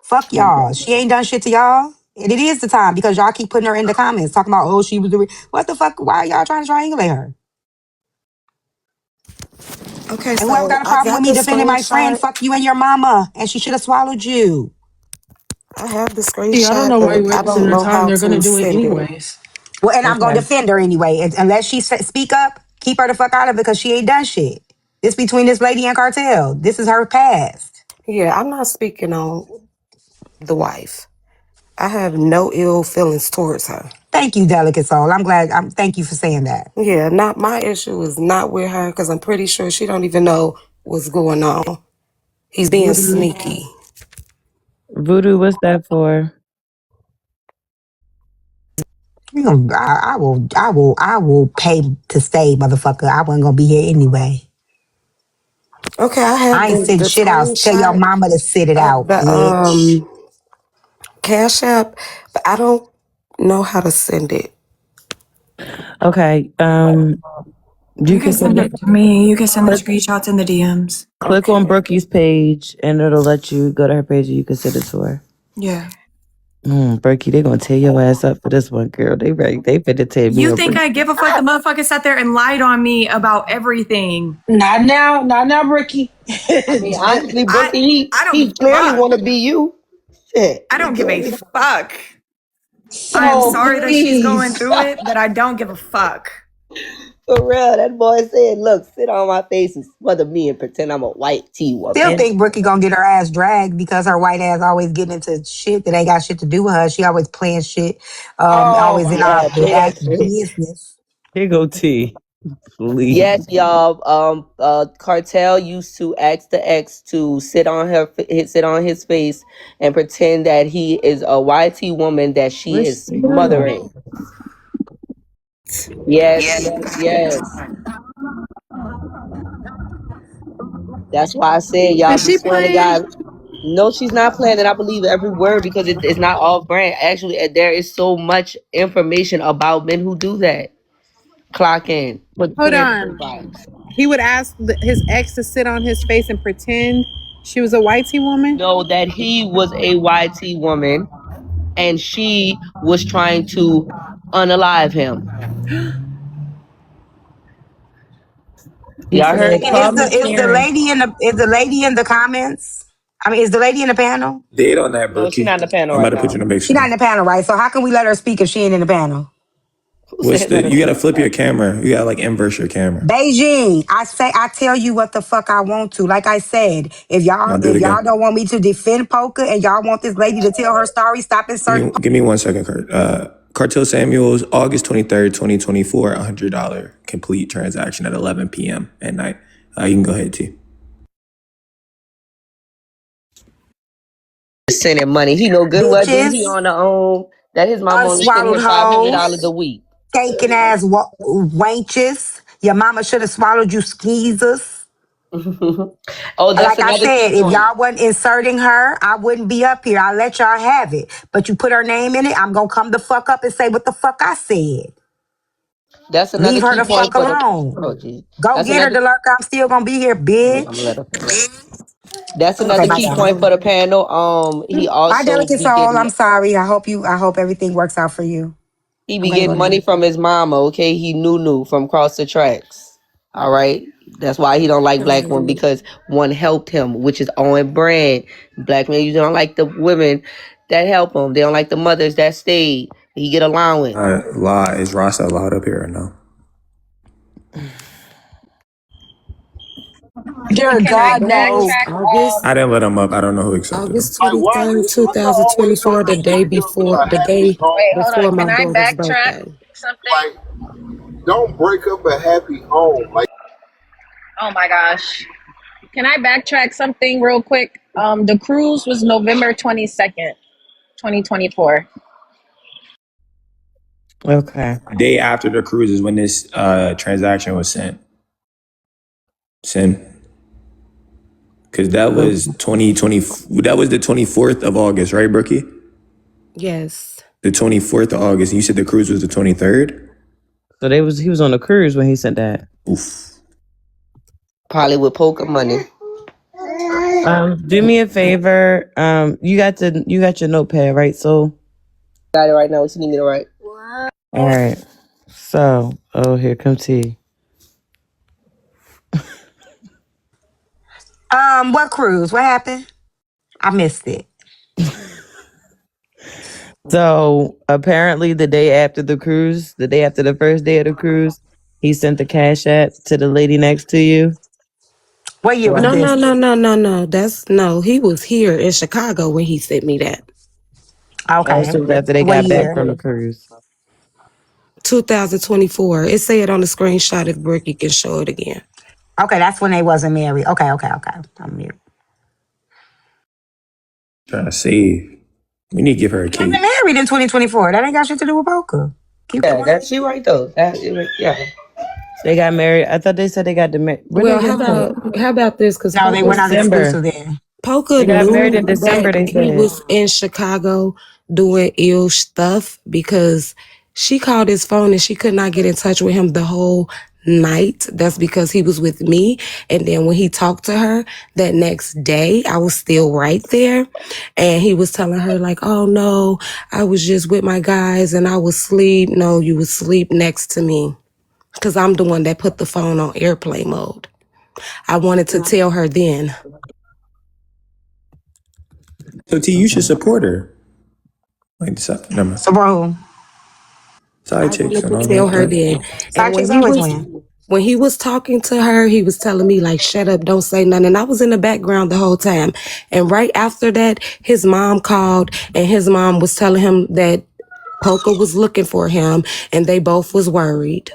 [SPEAKER 8] Fuck y'all. She ain't done shit to y'all. And it is the time because y'all keep putting her in the comments talking about, oh, she was doing... What the fuck? Why are y'all trying to triangulate her?
[SPEAKER 1] Okay,
[SPEAKER 8] and
[SPEAKER 1] so
[SPEAKER 8] whoever got a problem with me defending my friend,
[SPEAKER 1] screenshot.
[SPEAKER 8] fuck you and your mama. And she should have swallowed you.
[SPEAKER 1] I have the
[SPEAKER 6] Yeah, I don't
[SPEAKER 1] screenshot,
[SPEAKER 6] know why you're
[SPEAKER 1] but I
[SPEAKER 6] wasting
[SPEAKER 1] don't
[SPEAKER 6] their
[SPEAKER 1] know
[SPEAKER 6] time.
[SPEAKER 1] how
[SPEAKER 6] They're going to
[SPEAKER 1] to
[SPEAKER 6] do it
[SPEAKER 1] send it.
[SPEAKER 6] anyways.
[SPEAKER 8] Well, and I'm going to
[SPEAKER 4] Okay.
[SPEAKER 8] defend her anyway. Unless she speak up, keep her the fuck out of it because she ain't done shit. This between this lady and Cartel. This is her past.
[SPEAKER 1] Yeah, I'm not speaking on the wife. I have no ill feelings towards her.
[SPEAKER 8] Thank you, delicate soul. I'm glad. Thank you for saying that.
[SPEAKER 1] Yeah, not my issue is not with her because I'm pretty sure she don't even know what's going on. He's being
[SPEAKER 4] Voodoo.
[SPEAKER 1] sneaky.
[SPEAKER 4] Voodoo, what's that for?
[SPEAKER 8] I will pay to stay, motherfucker. I wasn't gonna be here anyway.
[SPEAKER 1] Okay, I have
[SPEAKER 8] I ain't sitting
[SPEAKER 1] the
[SPEAKER 8] shit out. Tell your
[SPEAKER 1] screenshot
[SPEAKER 8] mama to sit it
[SPEAKER 1] of
[SPEAKER 8] out,
[SPEAKER 1] the
[SPEAKER 8] bitch.
[SPEAKER 1] Cash App, but I don't know how to send it.
[SPEAKER 4] Okay. You
[SPEAKER 7] You
[SPEAKER 4] can
[SPEAKER 7] can send
[SPEAKER 4] send it.
[SPEAKER 7] it to me. You can send the
[SPEAKER 4] Click,
[SPEAKER 7] screenshots in the DMs.
[SPEAKER 4] click on Brookie's page, and it'll let you go to her page, and you can send it to her.
[SPEAKER 7] Yeah.
[SPEAKER 4] Brookie, they gonna tear your ass up for this one, girl. They ready. They finna tear me
[SPEAKER 7] You
[SPEAKER 4] up.
[SPEAKER 7] think I give a fuck? The motherfucker sat there and lied on me about everything.
[SPEAKER 6] Not now, Ricky.
[SPEAKER 3] I mean, honestly,
[SPEAKER 7] I
[SPEAKER 3] Brookie,
[SPEAKER 7] I don't
[SPEAKER 3] he
[SPEAKER 7] give a
[SPEAKER 3] clearly
[SPEAKER 7] fuck.
[SPEAKER 3] want to be you. Shit,
[SPEAKER 7] I
[SPEAKER 3] he
[SPEAKER 7] don't give a
[SPEAKER 3] clearly.
[SPEAKER 7] fuck. I'm
[SPEAKER 6] So
[SPEAKER 7] sorry that she's going
[SPEAKER 6] please.
[SPEAKER 7] through it, but I don't give a fuck.
[SPEAKER 3] For real, that boy said, "Look, sit on my face and smother me and pretend I'm a white tea
[SPEAKER 8] Still
[SPEAKER 3] woman."
[SPEAKER 8] think Brookie gonna get her ass dragged because her white ass always getting into shit that ain't got shit to do with her. She always playing shit.
[SPEAKER 6] Oh
[SPEAKER 8] Always
[SPEAKER 6] my
[SPEAKER 8] in
[SPEAKER 3] Yeah,
[SPEAKER 8] our
[SPEAKER 3] play that shit.
[SPEAKER 8] business.
[SPEAKER 4] Here go T. Please.
[SPEAKER 3] Yes, y'all. Cartel used to ask the ex to sit on his face and pretend that he is a YT woman that she
[SPEAKER 4] What's
[SPEAKER 3] is
[SPEAKER 4] she doing?
[SPEAKER 3] smothering. Yes, yes, yes. That's why I said, y'all
[SPEAKER 7] Is
[SPEAKER 3] be
[SPEAKER 7] she
[SPEAKER 3] swearing to
[SPEAKER 7] playing?
[SPEAKER 3] God. No, she's not playing, and I believe every word because it's not off brand. Actually, there is so much information about men who do that. Clock in, put
[SPEAKER 2] Hold
[SPEAKER 3] in the
[SPEAKER 2] on.
[SPEAKER 3] inbox.
[SPEAKER 2] He would ask his ex to sit on his face and pretend she was a whitey woman.
[SPEAKER 3] Know that he was a YT woman, and she was trying to unalive him.
[SPEAKER 4] He
[SPEAKER 3] Y'all heard
[SPEAKER 4] said,
[SPEAKER 8] And
[SPEAKER 3] me?
[SPEAKER 4] "Call me Karen."
[SPEAKER 8] is the lady in the comments? I mean, is the lady in the panel?
[SPEAKER 9] Dead on that,
[SPEAKER 3] No, she's
[SPEAKER 9] Brookie.
[SPEAKER 3] not in the panel
[SPEAKER 9] I'm about
[SPEAKER 3] right
[SPEAKER 9] to put you
[SPEAKER 3] now.
[SPEAKER 9] in the mix
[SPEAKER 8] She's not
[SPEAKER 9] now.
[SPEAKER 8] in the panel, right? So how can we let her speak if she ain't in the panel?
[SPEAKER 3] Who
[SPEAKER 9] What's
[SPEAKER 3] said let
[SPEAKER 9] the?
[SPEAKER 3] her
[SPEAKER 9] You gotta
[SPEAKER 3] speak?
[SPEAKER 9] flip your camera. You gotta like inverse your camera.
[SPEAKER 8] Beijing, I tell you what the fuck I want to. Like I said, if
[SPEAKER 9] Now
[SPEAKER 8] y'all
[SPEAKER 9] do it
[SPEAKER 8] if y'all
[SPEAKER 9] again.
[SPEAKER 8] don't want me to defend Poker and y'all want this lady to tell her story, stop inserting.
[SPEAKER 9] Give me 1 second, Kurt. Cartel Samuels, August 23rd, 2024, $100 complete transaction at 11 p.m. at night. You can go ahead, T.
[SPEAKER 3] Sending money. He know good well that he
[SPEAKER 8] Bitches,
[SPEAKER 3] on the that his mom only send
[SPEAKER 8] unswallowed
[SPEAKER 3] him $500
[SPEAKER 8] hoes,
[SPEAKER 3] a week.
[SPEAKER 8] taking ass wenches. Your mama should have swallowed you skeezers.
[SPEAKER 3] Oh, that's
[SPEAKER 8] Like I
[SPEAKER 3] another key
[SPEAKER 8] said, if
[SPEAKER 3] point.
[SPEAKER 8] y'all wasn't inserting her, I wouldn't be up here. I let y'all have it. But you put her name in it, I'm gonna come the fuck up and say what the fuck I said.
[SPEAKER 3] That's another
[SPEAKER 8] Leave her
[SPEAKER 3] key
[SPEAKER 8] the
[SPEAKER 3] point
[SPEAKER 8] fuck
[SPEAKER 3] for the.
[SPEAKER 8] alone.
[SPEAKER 3] Oh, geez.
[SPEAKER 8] Go
[SPEAKER 3] That's
[SPEAKER 8] get her,
[SPEAKER 3] another.
[SPEAKER 8] Delarka. I'm still gonna be here,
[SPEAKER 3] I'm gonna
[SPEAKER 8] bitch.
[SPEAKER 3] let her finish. That's
[SPEAKER 8] Okay,
[SPEAKER 3] another
[SPEAKER 8] bye
[SPEAKER 3] key
[SPEAKER 8] y'all.
[SPEAKER 3] point for the panel. He
[SPEAKER 8] Bye,
[SPEAKER 3] also
[SPEAKER 8] delicate
[SPEAKER 3] be
[SPEAKER 8] soul.
[SPEAKER 3] getting
[SPEAKER 8] I'm sorry. I hope everything works out for you.
[SPEAKER 3] he
[SPEAKER 8] I'm
[SPEAKER 3] be
[SPEAKER 8] gonna go
[SPEAKER 3] getting
[SPEAKER 8] now.
[SPEAKER 3] money from his mama. Okay, he knew from Cross the Tracks. All right, that's why he don't like black women because one helped him, which is on brand. Black men, you don't like the women that help him. They don't like the mothers that stayed. He get allowance.
[SPEAKER 9] Is Ross allowed up here or no?
[SPEAKER 6] Dear
[SPEAKER 5] Can I
[SPEAKER 6] God,
[SPEAKER 1] That was
[SPEAKER 6] no.
[SPEAKER 5] backtrack?
[SPEAKER 1] August
[SPEAKER 9] I didn't let him up. I don't know who accepted him.
[SPEAKER 1] August 23rd, 2024, the day
[SPEAKER 5] Wait, hold on.
[SPEAKER 1] before
[SPEAKER 5] Can
[SPEAKER 1] my
[SPEAKER 5] I
[SPEAKER 1] daughter's
[SPEAKER 5] backtrack
[SPEAKER 1] birthday.
[SPEAKER 5] something? Don't break up a happy home. Oh my gosh. Can I backtrack something real quick? The cruise was November 22nd, 2024.
[SPEAKER 4] Okay.
[SPEAKER 9] Day after the cruise is when this transaction was sent. Because that
[SPEAKER 1] So,
[SPEAKER 9] was 2020. That was the 24th of August, right, Brookie?
[SPEAKER 1] yes.
[SPEAKER 9] The 24th of August. You said the cruise was the 23rd?
[SPEAKER 4] So he was on a cruise when he sent that.
[SPEAKER 9] Oof.
[SPEAKER 3] Probably with poker money.
[SPEAKER 4] Do me a favor. You got your notepad, right? So,
[SPEAKER 3] Got it right now. What you need me to write?
[SPEAKER 4] all right. So, here come T.
[SPEAKER 8] What cruise? What happened? I missed it.
[SPEAKER 4] So apparently, the day after the cruise, the day after the first day of the cruise, he sent the cash app to the lady next to you.
[SPEAKER 8] What year was
[SPEAKER 1] No, no,
[SPEAKER 8] this?
[SPEAKER 1] no, no, no, no. He was here in Chicago when he sent me that.
[SPEAKER 3] That
[SPEAKER 8] Okay.
[SPEAKER 3] was after they
[SPEAKER 8] What
[SPEAKER 3] got back
[SPEAKER 8] year?
[SPEAKER 3] from the cruise.
[SPEAKER 1] 2024. It said on the screenshot if Bricky can show it again.
[SPEAKER 8] Okay, that's when they wasn't married. Okay. I'm married.
[SPEAKER 9] Trying to save. We need to give her a
[SPEAKER 8] They been
[SPEAKER 9] cake.
[SPEAKER 8] married in 2024. That ain't got shit to do with poker. Keep
[SPEAKER 3] Yeah,
[SPEAKER 8] going.
[SPEAKER 3] that's she right though. Yeah. They got married. I thought they said they got married. When they
[SPEAKER 1] Well,
[SPEAKER 3] get married?
[SPEAKER 1] how about this? Because
[SPEAKER 8] No, they went out
[SPEAKER 3] December.
[SPEAKER 8] exclusive then.
[SPEAKER 1] Poker
[SPEAKER 3] They got married
[SPEAKER 1] knew
[SPEAKER 3] in December,
[SPEAKER 1] that
[SPEAKER 3] they
[SPEAKER 1] he
[SPEAKER 3] said.
[SPEAKER 1] was in Chicago doing ill stuff because she called his phone and she could not get in touch with him the whole night. That's because he was with me. And then when he talked to her that next day, I was still right there. And he was telling her like, oh no, I was just with my guys and I was asleep. No, you was asleep next to me. Because I'm the one that put the phone on airplane mode. I wanted to tell her then.
[SPEAKER 9] So T, you should support her. Like, never mind.
[SPEAKER 8] So, bro,
[SPEAKER 9] Side
[SPEAKER 1] I
[SPEAKER 9] chicks
[SPEAKER 1] wanted
[SPEAKER 9] and
[SPEAKER 1] to
[SPEAKER 9] all
[SPEAKER 1] tell
[SPEAKER 9] that.
[SPEAKER 1] her then. And
[SPEAKER 8] side chicks always win.
[SPEAKER 1] when he was talking to her, he was telling me like, shut up, don't say nothing. And I was in the background the whole time. And right after that, his mom called and his mom was telling him that Poker was looking for him and they both was worried.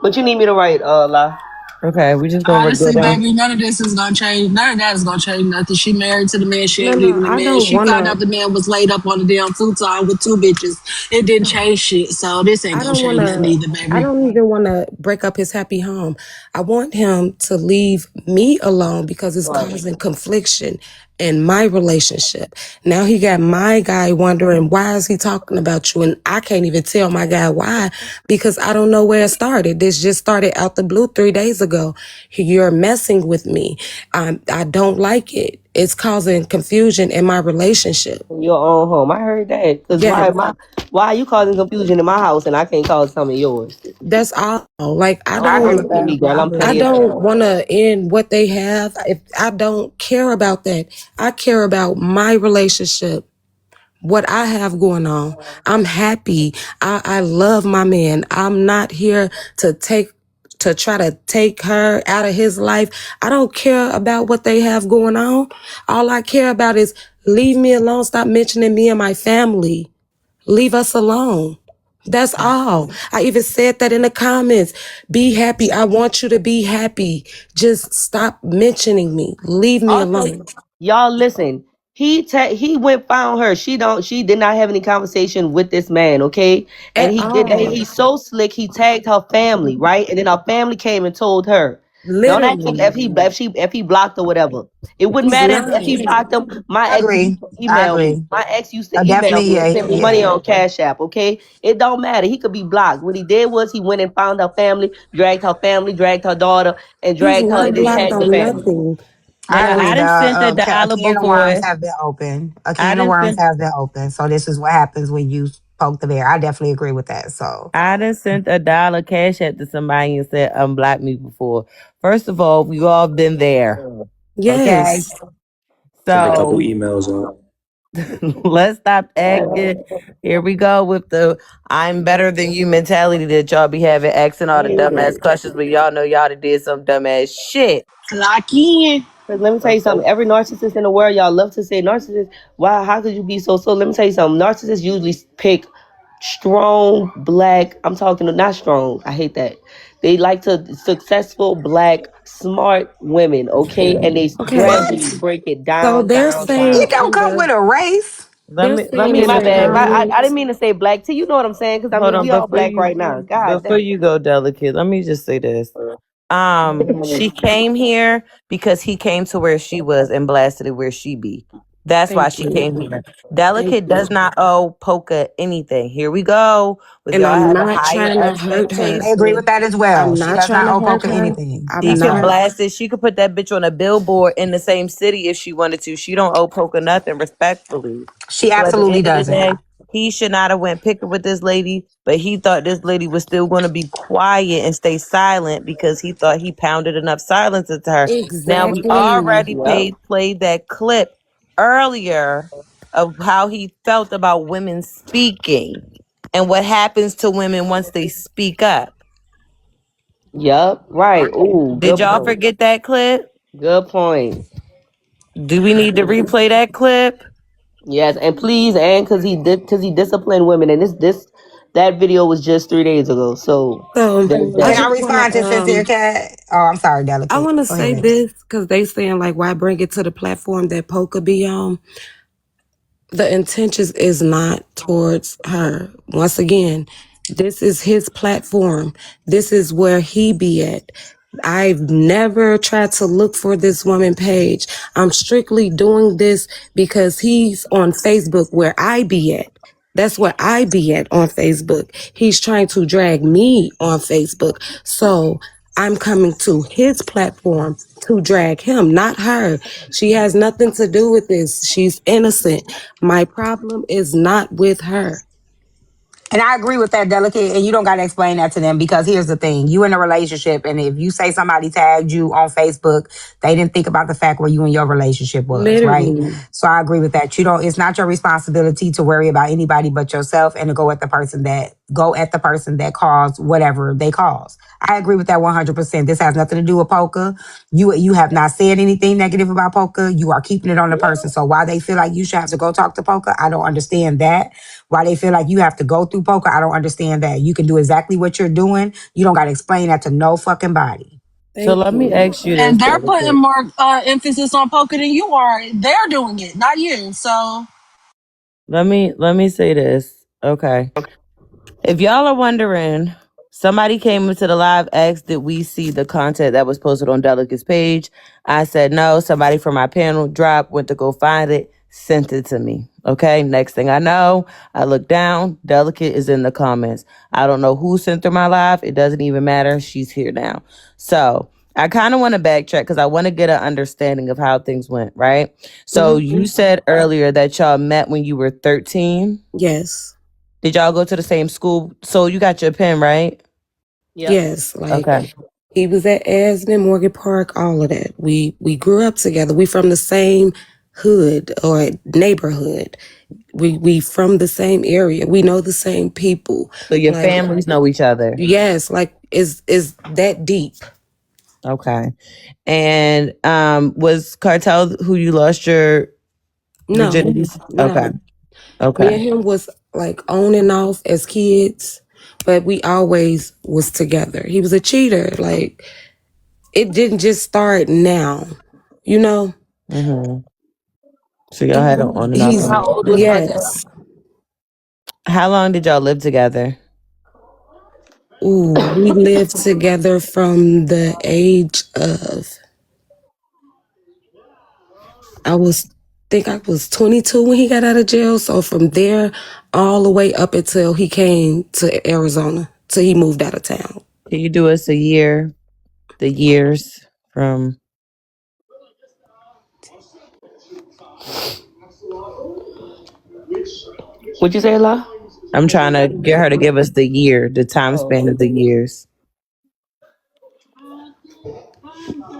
[SPEAKER 3] What you need me to write, La? Okay, we just gonna go
[SPEAKER 6] Honestly,
[SPEAKER 3] down.
[SPEAKER 6] baby, none of this is gonna change. None of that is gonna change nothing. She married to the man. She
[SPEAKER 1] No,
[SPEAKER 6] ain't
[SPEAKER 1] no,
[SPEAKER 6] leaving the
[SPEAKER 1] I
[SPEAKER 6] man.
[SPEAKER 1] don't
[SPEAKER 6] She
[SPEAKER 1] want
[SPEAKER 6] found
[SPEAKER 1] to.
[SPEAKER 6] out the man was laid up on the damn futon with 2 bitches. It didn't change shit. So this ain't
[SPEAKER 1] I
[SPEAKER 6] gonna
[SPEAKER 1] don't want
[SPEAKER 6] change nothing
[SPEAKER 1] to,
[SPEAKER 6] either,
[SPEAKER 1] I
[SPEAKER 6] baby.
[SPEAKER 1] don't even want to break up his happy home. I want him to leave me alone because it's causing confliction in my relationship. Now he got my guy wondering, why is he talking about you? And I can't even tell my guy why because I don't know where it started. This just started out the blue 3 days ago. You're messing with me. I don't like it. It's causing confusion in my relationship.
[SPEAKER 3] Your own home. I heard that. Cause
[SPEAKER 1] Yeah.
[SPEAKER 3] why are you causing confusion in my house and I can't cause some of yours?
[SPEAKER 1] That's all. Like
[SPEAKER 8] I agree with
[SPEAKER 3] Me,
[SPEAKER 8] that.
[SPEAKER 3] girl,
[SPEAKER 8] I
[SPEAKER 3] I'm
[SPEAKER 8] agree
[SPEAKER 1] I
[SPEAKER 8] with
[SPEAKER 3] petty as
[SPEAKER 8] that.
[SPEAKER 1] don't
[SPEAKER 3] hell.
[SPEAKER 1] want to end what they have. If I don't care about that, I care about my relationship, what I have going on. I'm happy. I love my man. I'm not here to try to take her out of his life. I don't care about what they have going on. All I care about is leave me alone. Stop mentioning me and my family. Leave us alone. That's all. I even said that in the comments. Be happy. I want you to be happy. Just stop mentioning me. Leave me
[SPEAKER 3] Also,
[SPEAKER 1] alone.
[SPEAKER 3] y'all listen. He went found her. She did not have any conversation with this man, okay? And
[SPEAKER 1] At
[SPEAKER 3] he did that.
[SPEAKER 1] all.
[SPEAKER 3] He's so slick. He tagged her family, right? And then her family came and told her. Don't act like
[SPEAKER 1] Literally.
[SPEAKER 3] if he blocked or whatever. It wouldn't
[SPEAKER 1] He's
[SPEAKER 3] matter
[SPEAKER 1] not.
[SPEAKER 3] if he blocked him. My
[SPEAKER 8] I
[SPEAKER 3] ex used
[SPEAKER 8] agree.
[SPEAKER 3] to
[SPEAKER 8] I
[SPEAKER 3] email me.
[SPEAKER 8] agree.
[SPEAKER 3] My ex used to email
[SPEAKER 8] Definitely,
[SPEAKER 3] me and
[SPEAKER 8] yeah,
[SPEAKER 3] send me money
[SPEAKER 8] yeah.
[SPEAKER 3] on Cash App, okay? It don't matter. He could be blocked. What he did was he went and found her family, dragged her daughter, and
[SPEAKER 1] He's
[SPEAKER 3] dragged her
[SPEAKER 1] not
[SPEAKER 3] and then
[SPEAKER 1] blocked
[SPEAKER 3] tagged the
[SPEAKER 1] on
[SPEAKER 3] family.
[SPEAKER 1] nothing.
[SPEAKER 8] I
[SPEAKER 3] Now
[SPEAKER 8] agree.
[SPEAKER 3] I done sent a
[SPEAKER 8] A
[SPEAKER 3] dollar
[SPEAKER 8] can of worms
[SPEAKER 3] before.
[SPEAKER 8] have been open. A
[SPEAKER 3] I
[SPEAKER 8] can of
[SPEAKER 3] done
[SPEAKER 8] worms
[SPEAKER 3] sent
[SPEAKER 8] has been open. So this is what happens when you poke the bear. I definitely agree with that. So
[SPEAKER 3] I done sent a dollar cash app to somebody and said unblock me before. First of all, we all been there. Okay.
[SPEAKER 1] Yes.
[SPEAKER 9] Send a couple
[SPEAKER 3] So
[SPEAKER 9] emails out.
[SPEAKER 3] let's stop acting. Here we go with the I'm better than you mentality that y'all be having, asking all the dumbass questions, but y'all know y'all done did some dumbass shit.
[SPEAKER 6] Clock in.
[SPEAKER 3] Cause let me tell you something. Every narcissist in the world, y'all love to say narcissist. Why? How could you be so? So let me tell you something. Narcissists usually pick strong black. I'm talking not strong. I hate that. They like to successful black smart women. Okay, and they
[SPEAKER 1] Okay.
[SPEAKER 3] gradually break it
[SPEAKER 1] So
[SPEAKER 3] down,
[SPEAKER 1] they're
[SPEAKER 3] down,
[SPEAKER 1] saying
[SPEAKER 8] it
[SPEAKER 3] down.
[SPEAKER 8] don't
[SPEAKER 1] in
[SPEAKER 8] come
[SPEAKER 1] the
[SPEAKER 8] with a race.
[SPEAKER 1] they're
[SPEAKER 3] Let
[SPEAKER 1] saying
[SPEAKER 3] me
[SPEAKER 1] in
[SPEAKER 3] my
[SPEAKER 1] the
[SPEAKER 3] bad. I
[SPEAKER 1] comments.
[SPEAKER 3] didn't mean to say black. T, you know what I'm saying? Because I
[SPEAKER 10] Hold
[SPEAKER 3] mean
[SPEAKER 10] on,
[SPEAKER 3] we all black right now. God
[SPEAKER 10] before
[SPEAKER 3] damn.
[SPEAKER 10] you go, delicate, let me just say this. She came here because he came to where she was and blasted it where she be. That's why
[SPEAKER 1] Thank
[SPEAKER 10] she
[SPEAKER 1] you.
[SPEAKER 10] came here.
[SPEAKER 1] Thank
[SPEAKER 10] Delicate does
[SPEAKER 1] you.
[SPEAKER 10] not owe Polka anything. Here we go. With
[SPEAKER 1] And
[SPEAKER 10] y'all
[SPEAKER 1] I'm
[SPEAKER 10] having
[SPEAKER 1] not
[SPEAKER 10] higher
[SPEAKER 1] trying to hurt
[SPEAKER 8] I
[SPEAKER 1] her.
[SPEAKER 8] agree
[SPEAKER 10] expectations.
[SPEAKER 8] with that as well.
[SPEAKER 1] I'm
[SPEAKER 8] She
[SPEAKER 1] not
[SPEAKER 8] does
[SPEAKER 1] trying
[SPEAKER 8] not
[SPEAKER 1] to
[SPEAKER 8] owe
[SPEAKER 1] hurt
[SPEAKER 8] Poker
[SPEAKER 1] her.
[SPEAKER 8] anything.
[SPEAKER 1] I'm
[SPEAKER 10] She can
[SPEAKER 1] not.
[SPEAKER 10] blast it. She could put that bitch on a billboard in the same city if she wanted to. She don't owe Polka nothing, respectfully.
[SPEAKER 8] She
[SPEAKER 10] So at the
[SPEAKER 8] absolutely
[SPEAKER 10] end of the
[SPEAKER 8] doesn't.
[SPEAKER 10] day, he should not have went picking with this lady, but he thought this lady was still going to be quiet and stay silent because he thought he pounded enough silence into her. Now we
[SPEAKER 1] Exactly.
[SPEAKER 10] already played that clip earlier of how he felt about women speaking and what happens to women once they speak up.
[SPEAKER 3] Yup. Right. Ooh,
[SPEAKER 10] Did
[SPEAKER 3] good
[SPEAKER 10] y'all
[SPEAKER 3] point.
[SPEAKER 10] forget that clip?
[SPEAKER 3] Good point.
[SPEAKER 10] Do we need to replay that clip?
[SPEAKER 3] Yes, and please, and because he disciplined women, and that video was just 3 days ago. So
[SPEAKER 1] So
[SPEAKER 3] there's
[SPEAKER 1] I
[SPEAKER 8] Can I
[SPEAKER 3] that.
[SPEAKER 1] just wanna
[SPEAKER 8] respond to Sincere Cat? Oh, I'm sorry,
[SPEAKER 1] I
[SPEAKER 8] Delicate.
[SPEAKER 1] wanna
[SPEAKER 8] Go ahead,
[SPEAKER 1] say
[SPEAKER 8] Lex.
[SPEAKER 1] this because they saying like why bring it to the platform that Poker be on. The intentions is not towards her. Once again, this is his platform. This is where he be at. I've never tried to look for this woman page. I'm strictly doing this because he's on Facebook where I be at. That's where I be at on Facebook. He's trying to drag me on Facebook. So I'm coming to his platform to drag him, not her. She has nothing to do with this. She's innocent. My problem is not with her.
[SPEAKER 8] And I agree with that, Delicate. And you don't got to explain that to them because here's the thing: you in a relationship, and if you say somebody tagged you on Facebook, they didn't think about the fact where you and your relationship was, right?
[SPEAKER 1] Literally.
[SPEAKER 8] So I agree with that. You don't. It's not your responsibility to worry about anybody but yourself, and to go at the person that caused whatever they caused. I agree with that 100%. This has nothing to do with Poker. You have not said anything negative about Poker. You are keeping it on the person. So why they feel like you should have to go talk to Poker, I don't understand that. Why they feel like you have to go through Poker, I don't understand that. You can do exactly what you're doing. You don't got to explain that to no fucking body.
[SPEAKER 10] So
[SPEAKER 1] Thank
[SPEAKER 10] let me
[SPEAKER 1] you.
[SPEAKER 10] ask you this,
[SPEAKER 6] And they're putting
[SPEAKER 10] Delicate.
[SPEAKER 6] more emphasis on poker than you are. They're doing it, not you. So
[SPEAKER 10] Let me say this. Okay. If y'all are wondering, somebody came into the live, asked, did we see the content that was posted on Delicate's page? I said no. Somebody from my panel dropped, went to go find it, sent it to me. Okay. Next thing I know, I look down, Delicate is in the comments. I don't know who sent her my live. It doesn't even matter. She's here now. So I kind of want to backtrack because I want to get an understanding of how things went, right? So you said earlier that y'all met when you were 13.
[SPEAKER 1] Yes.
[SPEAKER 10] Did y'all go to the same school? So you got your pen, right?
[SPEAKER 3] Yep.
[SPEAKER 1] Yes. Like
[SPEAKER 10] Okay.
[SPEAKER 1] he was at Asden, Morgan Park, all of that. We grew up together. We from the same hood or neighborhood. We from the same area. We know the same people.
[SPEAKER 10] So your
[SPEAKER 1] Like
[SPEAKER 10] families know each other.
[SPEAKER 1] yes, like is that deep.
[SPEAKER 10] Okay. And was Cartel who you lost your
[SPEAKER 1] No,
[SPEAKER 10] virginity? Okay.
[SPEAKER 1] no. Me
[SPEAKER 10] Okay.
[SPEAKER 1] and him was like on and off as kids, but we always was together. He was a cheater. Like it didn't just start now, you know?
[SPEAKER 10] Mm-hmm. So y'all had an on and off.
[SPEAKER 1] He's
[SPEAKER 2] How old was Cartel?
[SPEAKER 1] yes.
[SPEAKER 10] How long did y'all live together?
[SPEAKER 1] Ooh, we lived together from the age of I was 22 when he got out of jail. So from there all the way up until he came to Arizona, till he moved out of town.
[SPEAKER 10] Can you do us the years from?
[SPEAKER 3] What'd you say, La?
[SPEAKER 10] I'm trying to get her to give us the time span of the years.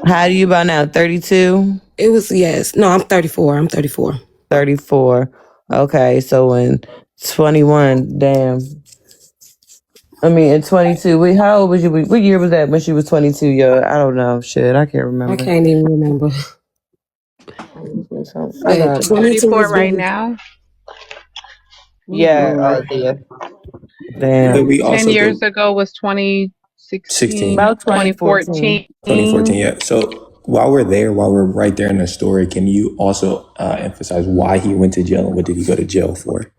[SPEAKER 10] How do you about now? 32?
[SPEAKER 1] It was yes. No, I'm 34. I'm 34.
[SPEAKER 10] 34. Okay, so in 21, damn. I mean, in 22, wait, how old was you? What year was that when she was 22? Yo, I don't know. Shit, I can't
[SPEAKER 1] I
[SPEAKER 10] remember.
[SPEAKER 1] can't even remember.
[SPEAKER 10] I
[SPEAKER 1] But
[SPEAKER 10] got it.
[SPEAKER 1] 22
[SPEAKER 11] 34
[SPEAKER 1] is
[SPEAKER 11] right
[SPEAKER 1] when
[SPEAKER 11] now.
[SPEAKER 10] Yeah,
[SPEAKER 3] There.
[SPEAKER 9] But
[SPEAKER 10] damn.
[SPEAKER 9] we
[SPEAKER 11] 10
[SPEAKER 9] also
[SPEAKER 11] years
[SPEAKER 9] go
[SPEAKER 11] ago was
[SPEAKER 9] 16,
[SPEAKER 11] 2016,
[SPEAKER 10] About 2014.
[SPEAKER 9] 2014.
[SPEAKER 11] 2014.
[SPEAKER 9] Yeah. So while we're right there in the story, can you also emphasize why he went to jail and what did he go to jail for?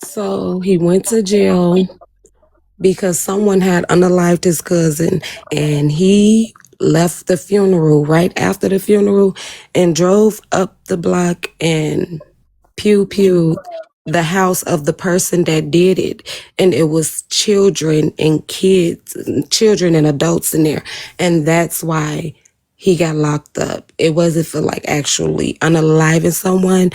[SPEAKER 1] so he went to jail because someone had unalived his cousin and he left the funeral right after the funeral and drove up the block and pew the house of the person that did it. And it was children and kids, children and adults in there. And that's why he got locked up. It wasn't for like actually unaliving someone.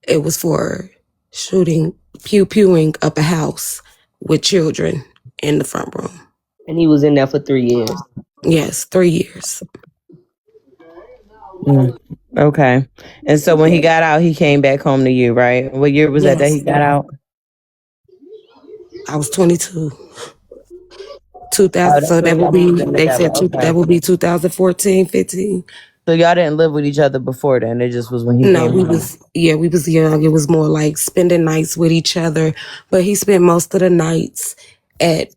[SPEAKER 1] It was for shooting, pewing up a house with children in the front room.
[SPEAKER 3] And he was in there for 3 years.
[SPEAKER 1] Yes, 3 years.
[SPEAKER 10] Okay. And so when he got out, he came back home to you, right? What year was that he
[SPEAKER 1] Yes,
[SPEAKER 10] got out?
[SPEAKER 1] I was 22.
[SPEAKER 10] Oh,
[SPEAKER 1] 2000.
[SPEAKER 10] that's
[SPEAKER 1] So
[SPEAKER 10] when
[SPEAKER 1] that would
[SPEAKER 10] y'all
[SPEAKER 1] be,
[SPEAKER 10] moved in
[SPEAKER 1] they
[SPEAKER 10] together.
[SPEAKER 1] said that
[SPEAKER 10] Okay.
[SPEAKER 1] would be 2014, 15.
[SPEAKER 10] So y'all didn't live with each other before then. It just was when he
[SPEAKER 1] No,
[SPEAKER 10] came home.
[SPEAKER 1] we was young. It was more like spending nights with each other. But he spent most of the nights at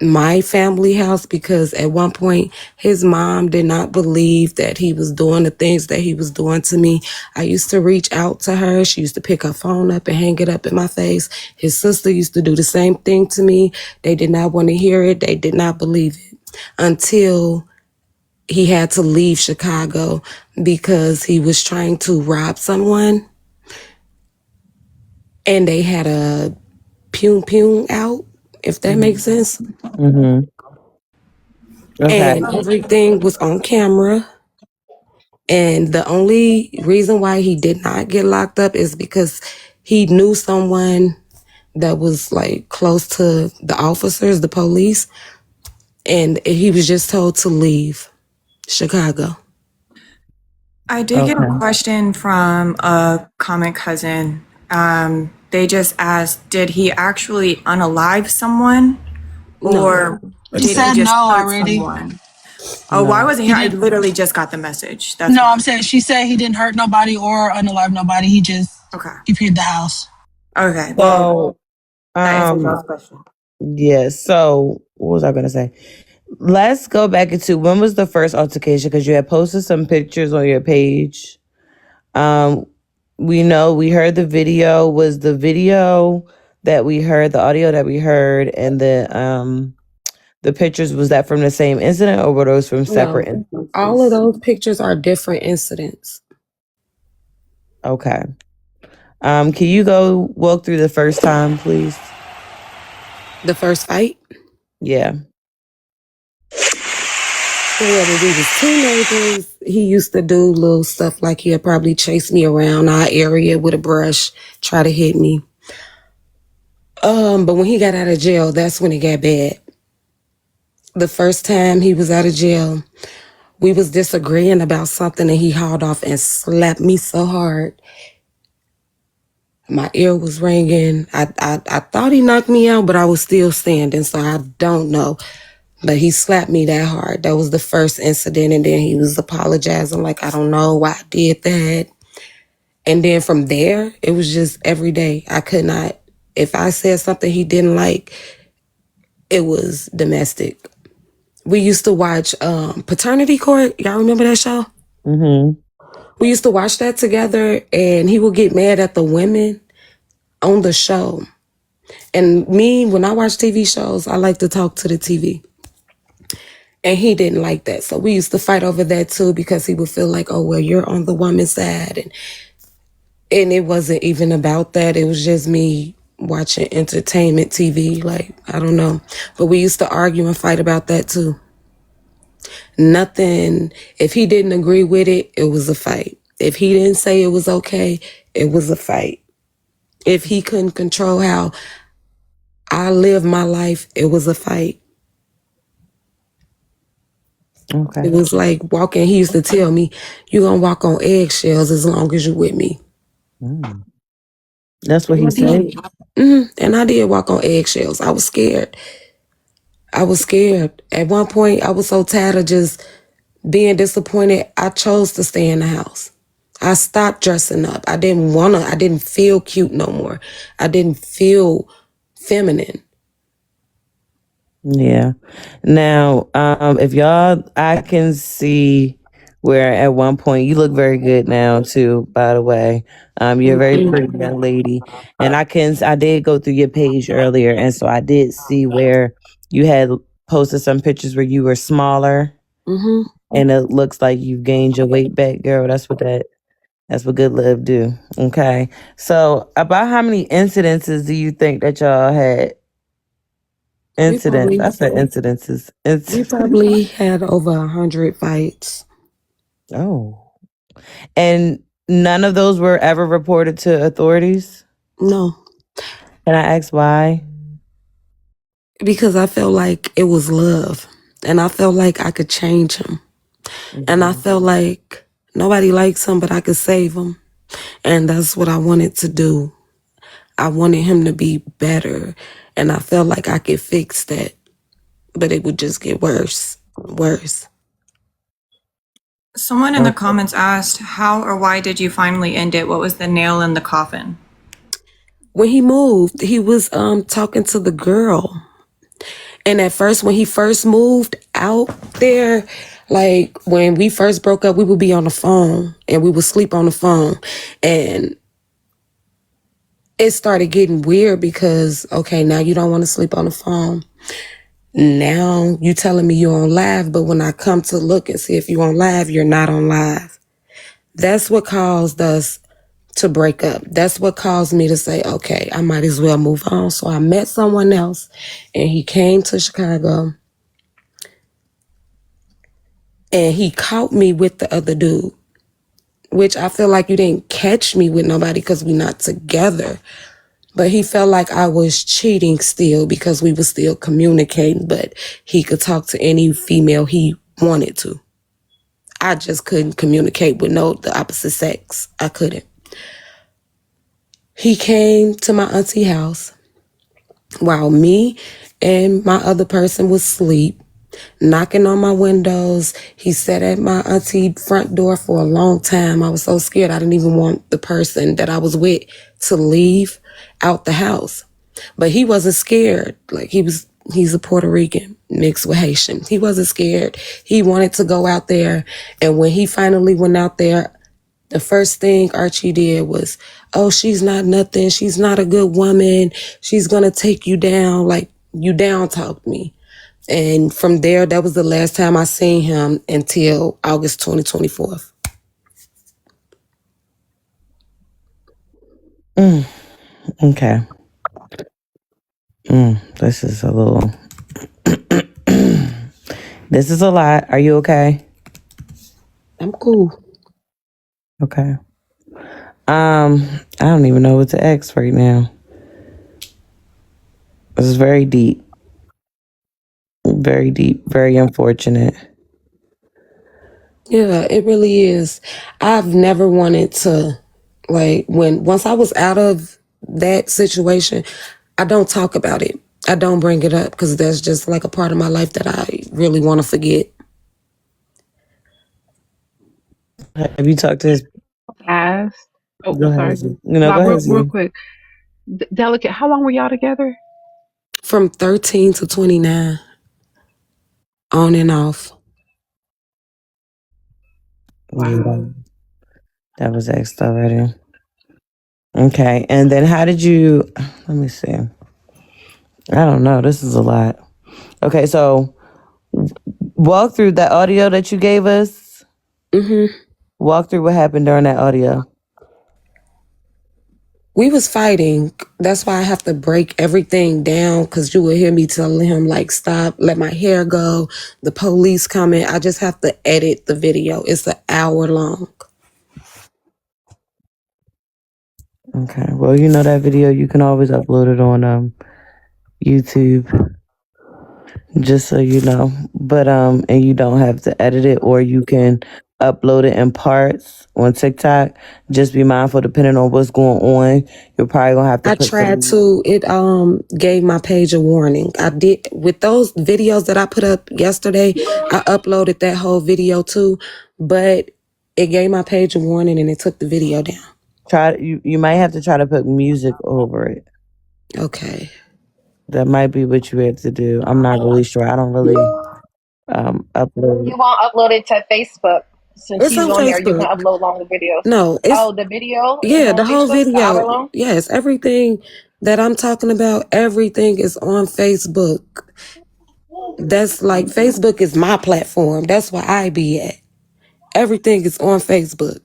[SPEAKER 1] my family house because at one point his mom did not believe that he was doing the things that he was doing to me. I used to reach out to her. She used to pick her phone up and hang it up in my face. His sister used to do the same thing to me. They did not want to hear it. They did not believe it until he had to leave Chicago because he was trying to rob someone and they had a pew out, if that makes sense.
[SPEAKER 10] Mm-hmm. Okay.
[SPEAKER 1] And everything was on camera. And the only reason why he did not get locked up is because he knew someone that was like close to the officers, the police, and he was just told to leave Chicago.
[SPEAKER 7] I did get a question from a common cousin. They just asked, did he actually unalive someone? Or did
[SPEAKER 6] He
[SPEAKER 7] he
[SPEAKER 6] said
[SPEAKER 7] just
[SPEAKER 6] no
[SPEAKER 7] hurt
[SPEAKER 6] already.
[SPEAKER 7] someone? Oh, why wasn't he? I literally just got the message. That's
[SPEAKER 6] No,
[SPEAKER 7] why.
[SPEAKER 6] I'm saying she said he didn't hurt nobody or unalive nobody. He just
[SPEAKER 7] Okay.
[SPEAKER 6] he paid the house.
[SPEAKER 7] Okay. Well,
[SPEAKER 10] So,
[SPEAKER 7] that answers y'all's question.
[SPEAKER 10] yeah. So, what was I gonna say? Let's go back into when was the first altercation? Because you had posted some pictures on your page. We heard the video. Was the video that we heard, the audio that we heard, and the pictures, was that from the same incident or were those from separate incidents?
[SPEAKER 1] All of those pictures are different incidents.
[SPEAKER 10] Okay. Can you go walk through the first time, please?
[SPEAKER 1] The first fight?
[SPEAKER 10] Yeah.
[SPEAKER 1] Yeah, when we was teenagers, he used to do little stuff like he'd probably chase me around our area with a brush, try to hit me. But when he got out of jail, that's when it got bad. The first time he was out of jail, we was disagreeing about something and he hauled off and slapped me so hard. My ear was ringing. I thought he knocked me out, but I was still standing, so I don't know. But he slapped me that hard. That was the first incident, and then he was apologizing like, I don't know why I did that. And then from there, it was just every day. I could not, if I said something he didn't like, it was domestic. We used to watch Paternity Court. Y'all remember that show?
[SPEAKER 10] Mm-hmm.
[SPEAKER 1] We used to watch that together, and he would get mad at the women on the show. And me, when I watch TV shows, I like to talk to the TV. And he didn't like that. So we used to fight over that too, because he would feel like, oh, well, you're on the woman's side. And it wasn't even about that. It was just me watching entertainment TV. Like, I don't know. But we used to argue and fight about that too. Nothing, if he didn't agree with it, it was a fight. If he didn't say it was okay, it was a fight. If he couldn't control how I live my life, it was a fight.
[SPEAKER 10] Okay.
[SPEAKER 1] It was like walking. He used to tell me, you're going to walk on eggshells as long as you're with me.
[SPEAKER 10] That's what he said.
[SPEAKER 1] And I did walk on eggshells. I was scared. At one point, I was so tired of just being disappointed. I chose to stay in the house. I stopped dressing up. I didn't feel cute no more. I didn't feel feminine.
[SPEAKER 10] Yeah. Now, if I can see where at one point, you look very good now too, by the way. You're a very pretty young lady. And I did go through your page earlier. And so I did see where you had posted some pictures where you were smaller.
[SPEAKER 1] Mm-hmm.
[SPEAKER 10] And it looks like you've gained your weight back, girl. That's what good love do. Okay. So about how many incidences do you think that y'all had? Incidents. I said incidences.
[SPEAKER 1] We probably had over 100 fights.
[SPEAKER 10] Oh. And none of those were ever reported to authorities?
[SPEAKER 1] No.
[SPEAKER 10] Can I ask why?
[SPEAKER 1] Because I felt like it was love. And I felt like I could change him. And I felt like nobody likes him, but I could save him. And that's what I wanted to do. I wanted him to be better. And I felt like I could fix that. but it would just get worse.
[SPEAKER 7] Someone in the comments asked, how or why did you finally end it? What was the nail in the coffin?
[SPEAKER 1] When he moved, he was talking to the girl. And at first, when he first moved out there, like when we first broke up, we would be on the phone and we would sleep on the phone. And it started getting weird because, okay, now you don't want to sleep on the phone. Now you telling me you're on live, but when I come to look and see if you're on live, you're not on live. That's what caused us to break up. That's what caused me to say, okay, I might as well move on. So I met someone else and he came to Chicago and he caught me with the other dude, which I feel like you didn't catch me with nobody because we're not together. But he felt like I was cheating still because we were still communicating, but he could talk to any female he wanted to. I just couldn't communicate with the opposite sex. I couldn't. He came to my auntie house while me and my other person was asleep, knocking on my windows. He sat at my auntie front door for a long time. I was so scared. I didn't even want the person that I was with to leave out the house. But he wasn't scared. Like he's a Puerto Rican mixed with Haitian. He wasn't scared. He wanted to go out there. And when he finally went out there, the first thing Archie did was, oh, she's not nothing. She's not a good woman. She's going to take you down. Like, you down talked me. And from there, that was the last time I seen him until August 2024.
[SPEAKER 10] Okay. This is a little... This is a lot. Are you okay?
[SPEAKER 1] I'm cool.
[SPEAKER 10] Okay. I don't even know what to ask right now. This is very deep. Very deep. Very unfortunate.
[SPEAKER 1] Yeah, it really is. I've never wanted to, once I was out of that situation, I don't talk about it. I don't bring it up because that's just like a part of my life that I really want to forget.
[SPEAKER 10] Have you talked to his...
[SPEAKER 11] Asked. Oh,
[SPEAKER 10] Go ahead.
[SPEAKER 11] sorry.
[SPEAKER 10] No, go ahead.
[SPEAKER 11] Real quick. Delicate, how long were y'all together?
[SPEAKER 1] From 13 to 29. On and off.
[SPEAKER 10] Wow. That was asked already. Okay. And then how did you... Let me see. I don't know. This is a lot. Okay, so walk through that audio that you gave us. Walk through what happened during that audio.
[SPEAKER 1] We was fighting. That's why I have to break everything down because you will hear me telling him, like, stop, let my hair go. The police coming. I just have to edit the video. It's an hour long.
[SPEAKER 10] Okay. Well, you know that video, you can always upload it on YouTube. Just so you know. But and you don't have to edit it, or you can upload it in parts on TikTok. Just be mindful, depending on what's going on, you're probably gonna have to.
[SPEAKER 1] I tried to. It gave my page a warning. I did with those videos that I put up yesterday. I uploaded that whole video too, but it gave my page a warning and it took the video down.
[SPEAKER 10] You might have to try to put music over it.
[SPEAKER 1] Okay.
[SPEAKER 10] That might be what you have to do. I'm not really sure. I don't really upload.
[SPEAKER 5] You won't upload it to Facebook. Since
[SPEAKER 1] It's
[SPEAKER 5] he's on
[SPEAKER 1] Facebook.
[SPEAKER 5] there, you can upload longer videos.
[SPEAKER 1] No, it's
[SPEAKER 5] the video.
[SPEAKER 1] Yeah, the whole
[SPEAKER 5] Facebook, the hour
[SPEAKER 1] video.
[SPEAKER 5] long?
[SPEAKER 1] Yes, everything that I'm talking about, everything is on Facebook. That's like Facebook is my platform. That's where I be at. Everything is on Facebook.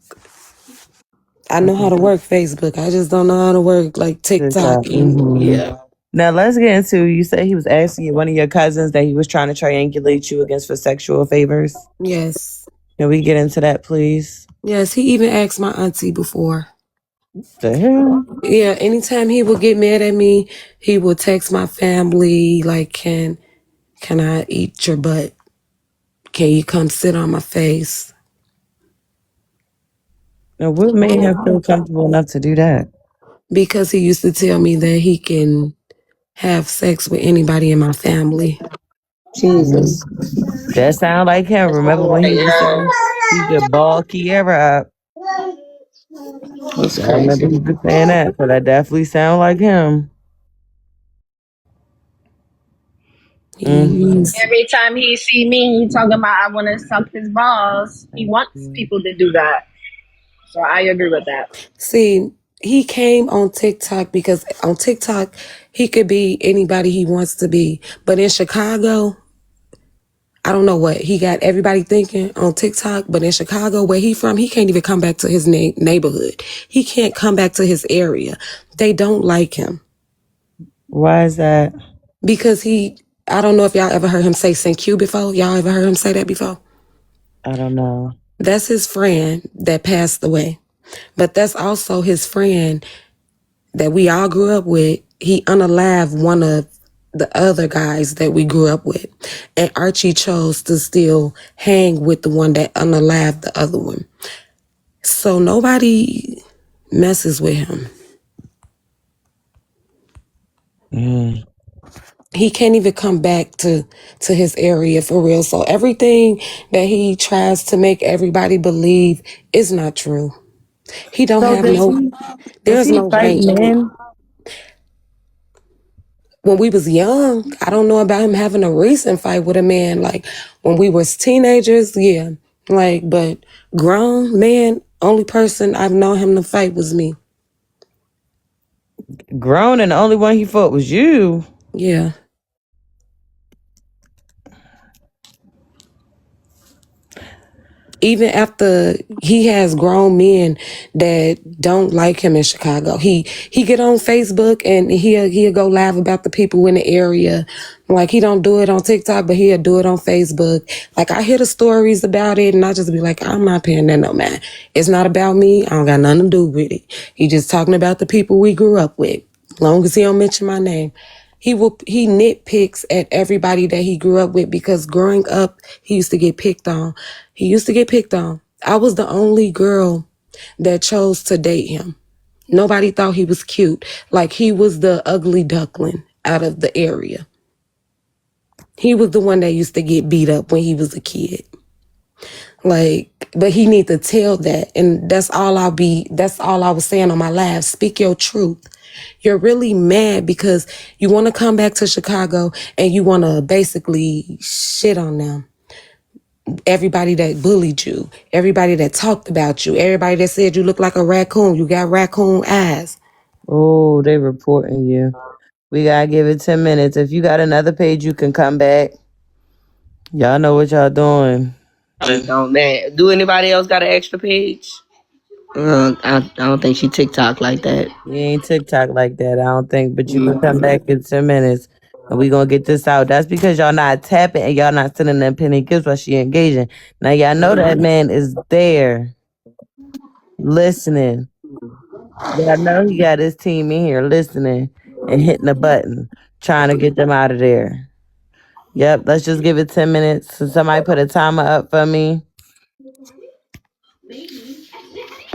[SPEAKER 1] I know how to work Facebook. I just don't know how to work like TikTok. Yeah.
[SPEAKER 10] Now let's get into, you say he was asking one of your cousins that he was trying to triangulate you against for sexual favors?
[SPEAKER 1] Yes.
[SPEAKER 10] Can we get into that, please?
[SPEAKER 1] Yes, he even asked my auntie before.
[SPEAKER 10] The hell?
[SPEAKER 1] Yeah, anytime he would get mad at me, he would text my family like, can I eat your butt? Can you come sit on my face?
[SPEAKER 10] Now, what made him feel comfortable enough to do that?
[SPEAKER 1] Because he used to tell me that he can have sex with anybody in my family.
[SPEAKER 3] Jesus.
[SPEAKER 10] That sound like him. Remember when he was saying he could ball Kiera up?
[SPEAKER 3] That's
[SPEAKER 10] I remember
[SPEAKER 3] crazy.
[SPEAKER 10] he was saying that, so that definitely sound like him. Mm-hmm.
[SPEAKER 1] He's
[SPEAKER 5] Every time he see me, he talking about I want to suck his balls. He wants people to do that. So I agree with that.
[SPEAKER 1] see, he came on TikTok because on TikTok he could be anybody he wants to be. But in Chicago, I don't know what he got everybody thinking on TikTok, but in Chicago, where he from, he can't even come back to his neighborhood. He can't come back to his area. They don't like him
[SPEAKER 10] Why is that?
[SPEAKER 1] because I don't know if y'all ever heard him say St. Q before. Y'all ever heard him say that before?
[SPEAKER 10] I don't know.
[SPEAKER 1] That's his friend that passed away. But that's also his friend that we all grew up with. He unalived one of the other guys that we grew up with. And Archie chose to still hang with the one that unalived the other one. So nobody messes with him. He can't even come back to his area for real. So everything that he tries to make everybody believe is not true. He don't
[SPEAKER 10] So
[SPEAKER 1] have
[SPEAKER 10] does
[SPEAKER 1] there's
[SPEAKER 10] he
[SPEAKER 1] no
[SPEAKER 10] fight
[SPEAKER 1] range.
[SPEAKER 10] men?
[SPEAKER 1] When we was young, I don't know about him having a recent fight with a man. Like when we was teenagers, yeah. Like, but grown man, only person I've known him to fight was me.
[SPEAKER 10] Grown and the only one he fought was you.
[SPEAKER 1] Yeah. Even after he has grown men that don't like him in Chicago, he get on Facebook and he'll go live about the people in the area. Like he don't do it on TikTok, but he'll do it on Facebook. Like I hear the stories about it, and I just be like, I'm not paying that no man. It's not about me. I don't got nothing to do with it. He just talking about the people we grew up with. As long as he don't mention my name. He nitpicks at everybody that he grew up with because growing up, he used to get picked on. He used to get picked on. I was the only girl that chose to date him. Nobody thought he was cute. Like he was the ugly duckling out of the area. He was the one that used to get beat up when he was a kid. Like, but he need to tell that. And that's all I was saying on my live. Speak your truth. You're really mad because you want to come back to Chicago and you want to basically shit on them. Everybody that bullied you, everybody that talked about you, everybody that said you look like a raccoon, you got raccoon eyes.
[SPEAKER 10] Oh, they reporting you. We gotta give it 10 minutes. If you got another page, you can come back. Y'all know what y'all doing.
[SPEAKER 3] Don't man. Do anybody else got an extra page? I don't think she TikTok like that.
[SPEAKER 10] You ain't TikTok like that, I don't think. But you can come back in 10 minutes and we gonna get this out. That's because y'all not tapping and y'all not sending them penny gifts while she engaging. Now y'all know that man is there listening. Y'all know he got his team in here listening and hitting the button, trying to get them out of there. Yep, let's just give it 10 minutes. So somebody put a timer up for me.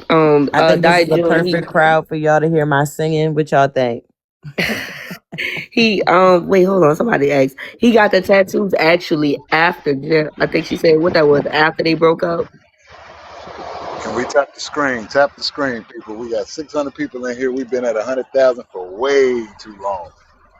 [SPEAKER 10] I think this is a perfect crowd for y'all to hear my singing. What y'all think?
[SPEAKER 3] He wait, hold on. Somebody asked. He got the tattoos actually after. I think she said what that was after they broke up.
[SPEAKER 12] Can we tap the screen? Tap the screen, people. We got 600 people in here. We've been at 100,000 for way too long.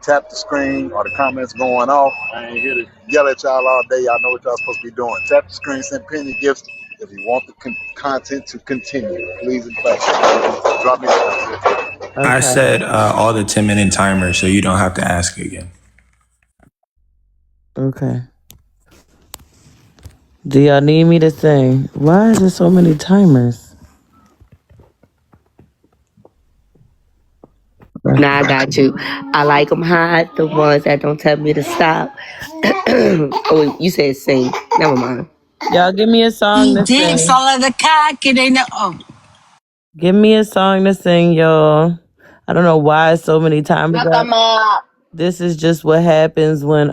[SPEAKER 12] Tap the screen. Are the comments going off? I ain't here to yell at y'all all day. Y'all know what y'all supposed to be doing. Tap the screen. Send penny gifts if you want the content to continue. Please and thank you. Drop me down.
[SPEAKER 9] Okay. I set all the 10-minute timers, so you don't have to ask again.
[SPEAKER 10] Okay. Do y'all need me to sing? Why is there so many timers?
[SPEAKER 3] Nah, I got you. I like them hot, the ones that don't tell me to stop. Oh, you said sing. Never mind.
[SPEAKER 10] Y'all give me a song to
[SPEAKER 6] Dick
[SPEAKER 10] sing.
[SPEAKER 6] all of the cock, it ain't no.
[SPEAKER 10] Give me a song to sing, y'all. I don't know why it's so many timers up. This is just what happens when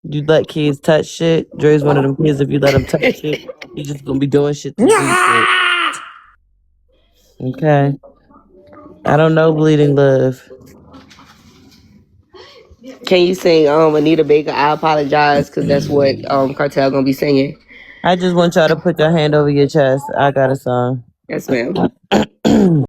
[SPEAKER 10] you let kids touch shit. Dre's one of them kids. If you let him touch shit, he's just gonna be doing shit to do shit. Okay. I don't know Bleeding Love.
[SPEAKER 3] Can you sing Anita Baker, I Apologize? Because that's what Cartel gonna be singing.
[SPEAKER 10] I just want y'all to put your hand over your chest. I got a song.
[SPEAKER 3] Yes, ma'am.